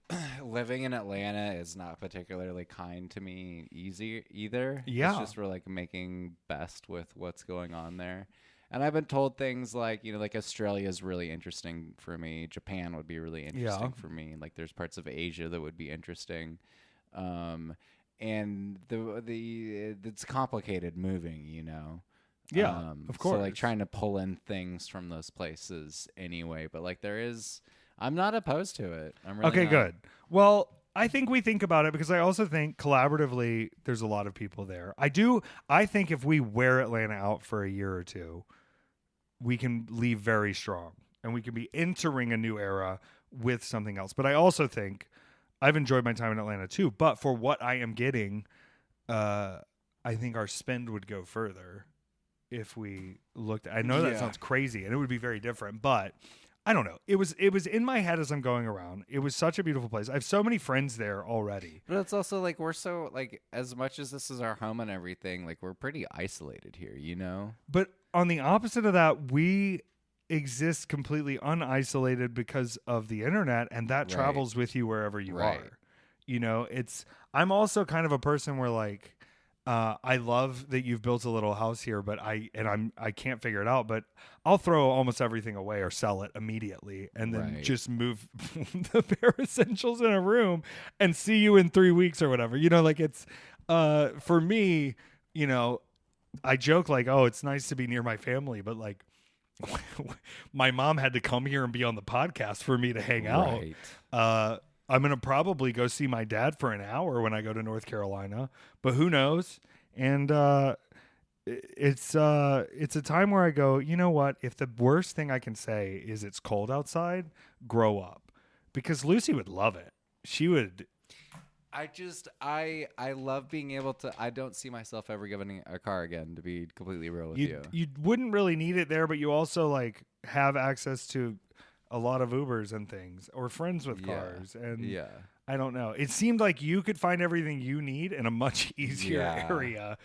living in Atlanta is not particularly kind to me either. Yeah. It's just we're like making best with what's going on there. And I've been told things like, like Australia is really interesting for me. Japan would be really interesting for me. Like there's parts of Asia that would be interesting. And it's complicated moving, Yeah, of course. So like trying to pull in things from those places anyway. But like I'm not opposed to it. I'm really okay, not. good. Well, I think we think about it because I also think collaboratively there's a lot of people there. I think if we wear Atlanta out for a year or two, we can leave very strong and we can be entering a new era with something else. But I also think I've enjoyed my time in Atlanta too, but for what I am getting, I think our spend would go further if we looked. I know that sounds crazy and it would be very different, but I don't know. It was in my head as I'm going around. It was such a beautiful place. I have so many friends there already. But it's also like we're so like as much as this is our home and everything, like we're pretty isolated here, But on the opposite of that, we exist completely unisolated because of the internet, and that travels with you wherever you are. I'm also kind of a person where like I love that you've built a little house here, but I can't figure it out. But I'll throw almost everything away or sell it immediately, and then just move the bare essentials in a room and see you in 3 weeks or whatever. Like it's for me. I joke like, oh, it's nice to be near my family, but like my mom had to come here and be on the podcast for me to hang out. I'm going to probably go see my dad for an hour when I go to North Carolina, but who knows? And it's a time where I go, you know what? If the worst thing I can say is it's cold outside, grow up. Because Lucy would love it. She would. I love being able to. I don't see myself ever getting a car again, to be completely real with you. You wouldn't really need it there, but you also like have access to a lot of Ubers and things, or friends with cars, and I don't know. It seemed like you could find everything you need in a much easier area.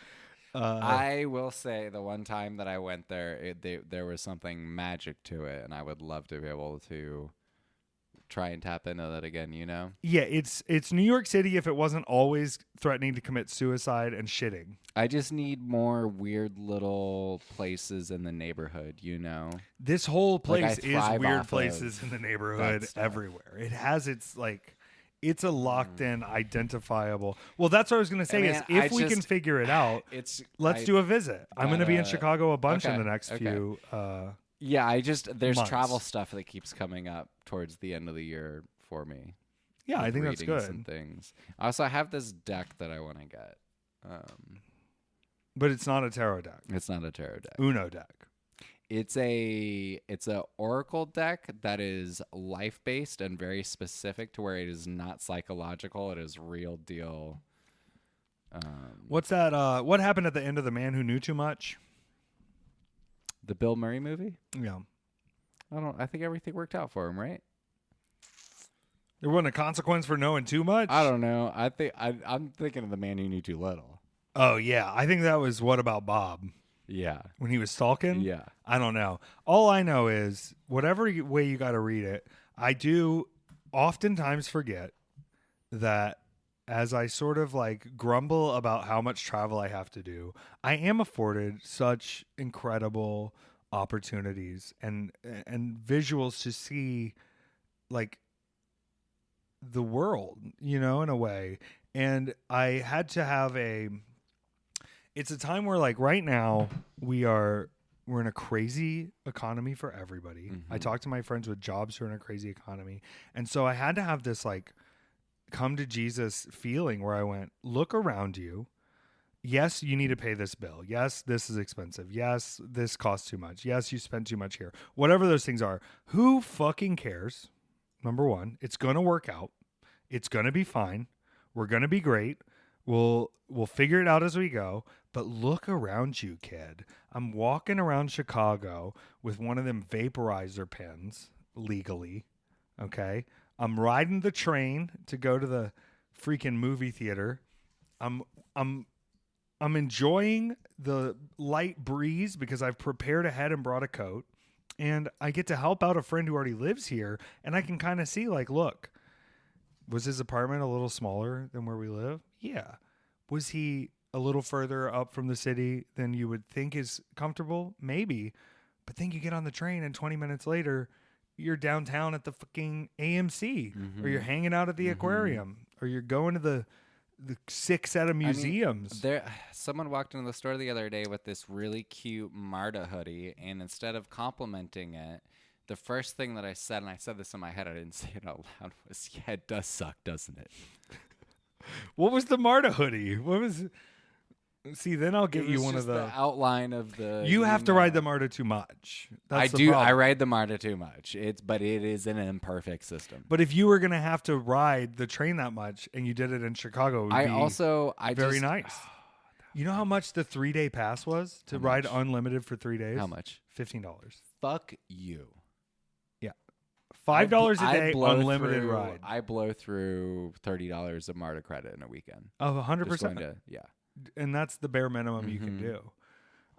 I will say the one time that I went there, there was something magic to it, and I would love to be able to try and tap into that again. Yeah, it's New York City if it wasn't always threatening to commit suicide and shitting. I just need more weird little places in the neighborhood. This whole place is weird places in the neighborhood everywhere. It has its like. It's a locked-in, identifiable. Well, that's what I was going to say. Is if we can figure it out, let's do a visit. I'm going to be in Chicago a bunch in the next few. Yeah, there's months. Travel stuff that keeps coming up towards the end of the year for me. Yeah, I think that's good. And things. Also, I have this deck that I want to get. But it's not a tarot deck. It's not a tarot deck. Uno deck. It's a oracle deck that is life based and very specific to where it is not psychological. It is real deal. What's that? What happened at the end of The Man Who Knew Too Much? The Bill Murray movie? Yeah. I think everything worked out for him, right? There wasn't a consequence for knowing too much? I don't know. I'm thinking of The Man Who Knew Too Little. Oh, yeah. I think that was What About Bob? Yeah. When he was stalking? Yeah. I don't know. All I know is whatever way you got to read it, I do oftentimes forget that as I sort of like grumble about how much travel I have to do, I am afforded such incredible opportunities and visuals to see like the world, in a way. And I had to have it's a time where like right now we're in a crazy economy for everybody. Mm-hmm. I talk to my friends with jobs who are in a crazy economy. And so I had to have this like come to Jesus feeling where I went, look around you. Yes, you need to pay this bill. Yes, this is expensive. Yes, this costs too much. Yes, you spent too much here. Whatever those things are. Who fucking cares? Number one, it's going to work out. It's going to be fine. We're going to be great. We'll figure it out as we go. But look around you, kid. I'm walking around Chicago with one of them vaporizer pens legally. Okay? I'm riding the train to go to the freaking movie theater. I'm I'm enjoying the light breeze because I've prepared ahead and brought a coat. And I get to help out a friend who already lives here. And I can kind of see, like, look, was his apartment a little smaller than where we live? Yeah. Was he a little further up from the city than you would think is comfortable? Maybe. But then you get on the train and 20 minutes later, you're downtown at the fucking AMC, or you're hanging out at the aquarium, or you're going to the sick set of museums. Someone walked into the store the other day with this really cute Marta hoodie, and instead of complimenting it, the first thing that I said, and I said this in my head, I didn't say it out loud, was, yeah, it does suck, doesn't it? What was the Marta hoodie? What was... See, then I'll get you one of the outline of the... You have to ride the Marta too much. I do. I ride the Marta too much. But it is an imperfect system. But if you were going to have to ride the train that much and you did it in Chicago, it would be very nice. You know how much the 3-day pass was to ride unlimited for 3 days? How much? $15. Fuck you. Yeah. $5 a day, unlimited ride. I blow through $30 of Marta credit in a weekend. Oh, 100%. Yeah. And that's the bare minimum you can do.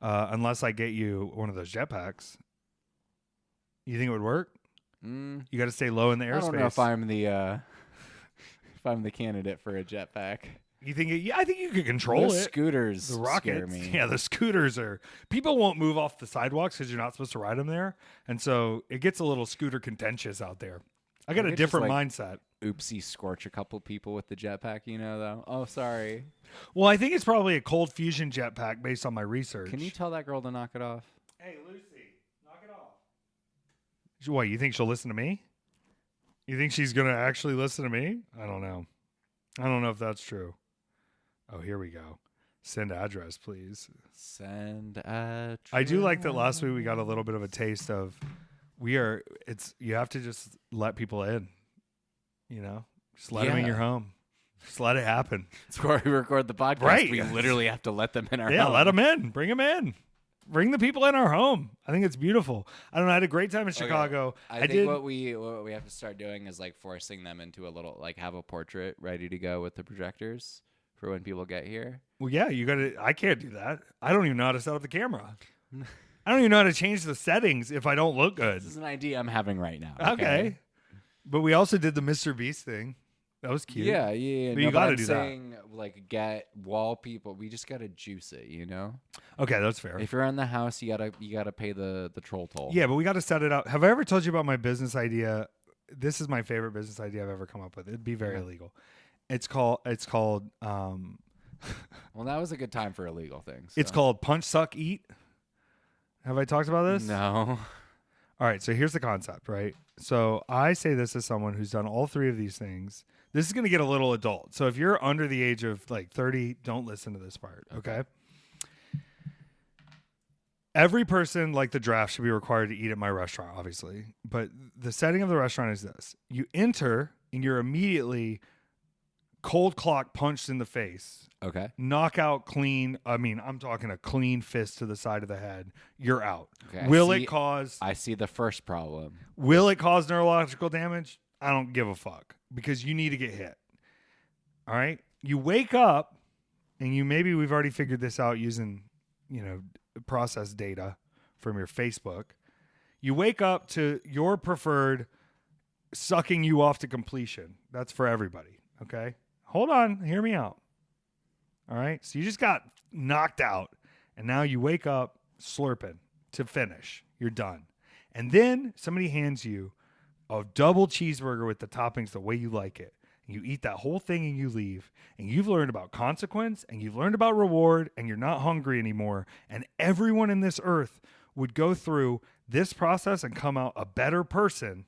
Unless I get you one of those jetpacks. You think it would work? You got to stay low in the airspace. I don't know if I'm the candidate for a jetpack. You think? I think you could control the it. Scooters the rockets, scare me. Yeah, the scooters are. People won't move off the sidewalks because you're not supposed to ride them there, and so it gets a little scooter contentious out there. I got a different mindset. Oopsie, scorch a couple people with the jetpack, though. Oh, sorry. Well, I think it's probably a cold fusion jetpack based on my research. Can you tell that girl to knock it off? Hey, Lucy, knock it off. What, you think she'll listen to me? You think she's going to actually listen to me? I don't know. I don't know if that's true. Oh, here we go. Send address, please. Send address. I do like that last week we got a little bit of a taste of you have to just let people in, just let them in your home. Just let it happen. That's where we record the podcast. Right. We literally have to let them in our home. Yeah, let them in. Bring them in. Bring the people in our home. I think it's beautiful. I don't know. I had a great time in Chicago. I think what we have to start doing is like forcing them into a little, like, have a portrait ready to go with the projectors for when people get here. Well, yeah, I can't do that. I don't even know how to set up the camera. I don't even know how to change the settings if I don't look good. This is an idea I'm having right now. Okay. But we also did the Mr. Beast thing. That was cute. Yeah. But you got to do saying, like, get wall people. We just got to juice it, Okay, that's fair. If you're in the house, you gotta pay the troll toll. Yeah, but we got to set it up. Have I ever told you about my business idea? This is my favorite business idea I've ever come up with. It'd be very illegal. It's called Well, that was a good time for illegal things. So. It's called Punch, Suck, Eat. Have I talked about this? No. All right, so here's the concept, right? So I say this as someone who's done all three of these things. This is going to get a little adult. So if you're under the age of like 30, don't listen to this part, okay? Every person, like the draft, should be required to eat at my restaurant, obviously. But the setting of the restaurant is this. You enter, and you're immediately cold clock punched in the face. Okay. Knockout clean. I mean, I'm talking a clean fist to the side of the head. You're out. Okay, I see the first problem. Will it cause neurological damage? I don't give a fuck because you need to get hit. All right? You wake up, and we've already figured this out using, process data from your Facebook. You wake up to your preferred sucking you off to completion. That's for everybody. Okay? Hold on. Hear me out. All right. So you just got knocked out, and now you wake up slurping to finish. You're done. And then somebody hands you a double cheeseburger with the toppings the way you like it. And you eat that whole thing and you leave. And you've learned about consequence, and you've learned about reward, and you're not hungry anymore. And everyone in this earth would go through this process and come out a better person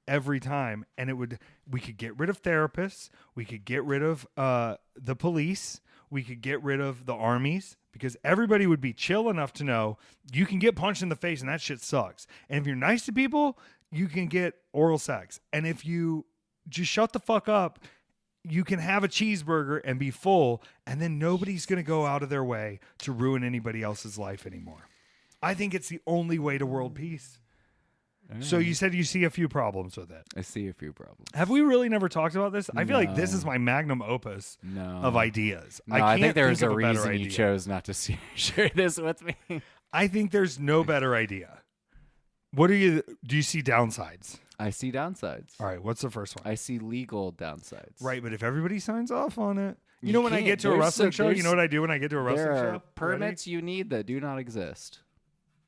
every time. And we could get rid of therapists. We could get rid of the police. We could get rid of the armies because everybody would be chill enough to know you can get punched in the face and that shit sucks. And if you're nice to people, you can get oral sex. And if you just shut the fuck up, you can have a cheeseburger and be full, and then nobody's going to go out of their way to ruin anybody else's life anymore. I think it's the only way to world peace. So you said you see a few problems with it. I see a few problems. Have we really never talked about this? I feel like this is my magnum opus of ideas. No, I think there's think a of better reason you idea. chose not to share this with me. I think there's no better idea. Do you see downsides? I see downsides. All right, what's the first one? I see legal downsides. Right, but if everybody signs off on it, You when I can't. get to a There's wrestling a- show, you know what I do when I get to a wrestling There show? are Ready? permits you need that do not exist.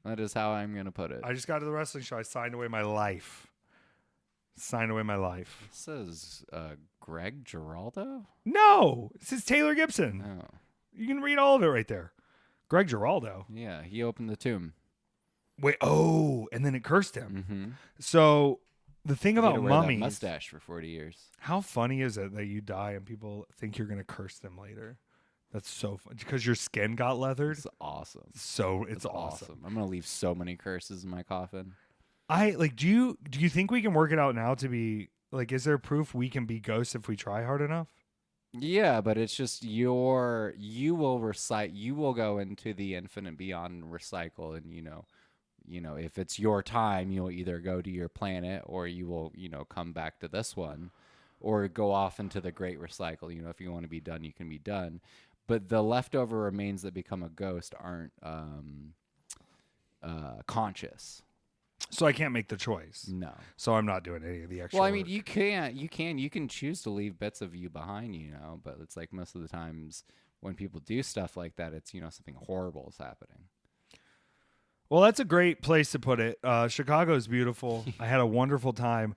That is how I'm going to put it. I just got to the wrestling show. I signed away my life. Signed away my life. This says Greg Giraldo? No, this is Taylor Gibson. Oh. You can read all of it right there. Greg Giraldo. Yeah, he opened the tomb. Wait, and then it cursed him. Mm-hmm. So the thing about wear that mummies, mustache for 40 years. how funny is it that you die and people think you're going to curse them later? That's so fun because your skin got leathered. It's awesome. It's awesome. I'm gonna leave so many curses in my coffin. Do you think we can work it out now to be like? Is there proof we can be ghosts if we try hard enough? Yeah, but it's just you will recite. You will go into the infinite beyond and recycle, and if it's your time, you'll either go to your planet or you will come back to this one, or go off into the great recycle. If you want to be done, you can be done. But the leftover remains that become a ghost aren't conscious. So I can't make the choice. No. So I'm not doing any of the extra. Well, I work. mean, you can choose to leave bits of you behind, but it's like most of the times when people do stuff like that, it's something horrible is happening. Well, that's a great place to put it. Chicago is beautiful. I had a wonderful time.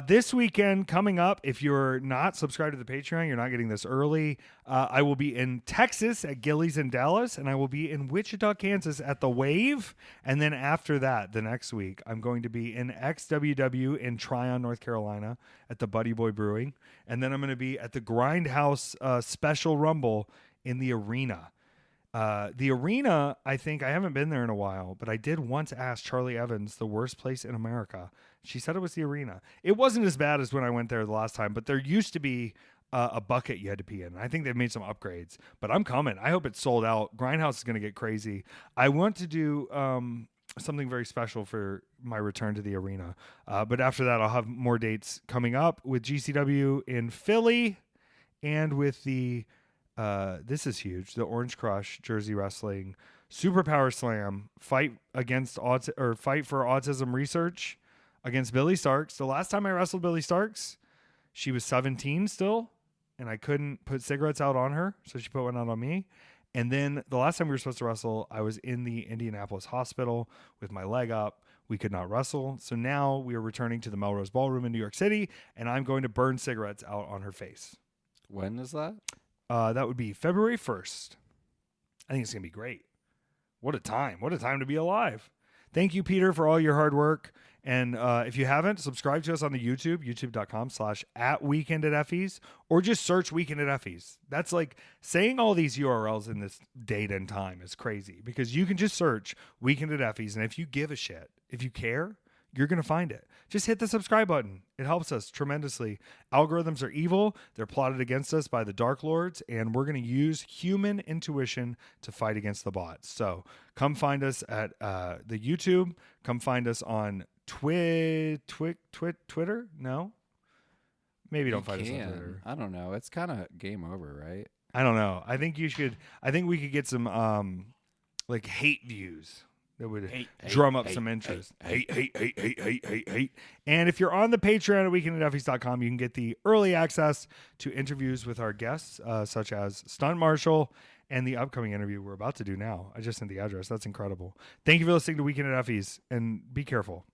This weekend coming up, if you're not subscribed to the Patreon, you're not getting this early. I will be in Texas at Gilley's in Dallas, and I will be in Wichita, Kansas at the Wave. And then after that, the next week, I'm going to be in XWW in Tryon, North Carolina at the Buddy Boy Brewing. And then I'm going to be at the Grindhouse Special Rumble in the Arena. The Arena, I think, I haven't been there in a while, but I did once ask Charlie Evans the worst place in America. She said it was the Arena. It wasn't as bad as when I went there the last time, but there used to be a bucket you had to pee in. I think they've made some upgrades, but I'm coming. I hope it's sold out. Grindhouse is going to get crazy. I want to do something very special for my return to the Arena. But after that, I'll have more dates coming up with GCW in Philly and with the this is huge. The Orange Crush, Jersey Wrestling, Superpower Slam, fight for autism research against Billy Starks. The last time I wrestled Billy Starks, she was 17 still, and I couldn't put cigarettes out on her, so she put one out on me. And then the last time we were supposed to wrestle, I was in the Indianapolis hospital with my leg up. We could not wrestle. So now we are returning to the Melrose Ballroom in New York City, and I'm going to burn cigarettes out on her face. When is that? That would be February 1st. I think it's going to be great. What a time. What a time to be alive. Thank you, Peter, for all your hard work. And if you haven't, subscribe to us on the YouTube, youtube.com/@weekend@Effy's, or just search Weekend at Effy's. That's like saying all these URLs in this date and time is crazy because you can just search Weekend at Effy's. And if you give a shit, if you care, you're going to find it. Just hit the subscribe button. It helps us tremendously. Algorithms are evil. They're plotted against us by the Dark Lords, and we're going to use human intuition to fight against the bots. So come find us at the YouTube. Come find us on Twitter? No? Maybe don't find us on Twitter. I don't know. It's kind of game over, right? I don't know. I think you should. I think we could get some like hate views that would drum up some interest. Hate. And if you're on the Patreon at weekend@effys.com, you can get the early access to interviews with our guests, such as Stunt Marshall and the upcoming interview we're about to do now. I just sent the address. That's incredible. Thank you for listening to Weekend at Effy's, and be careful.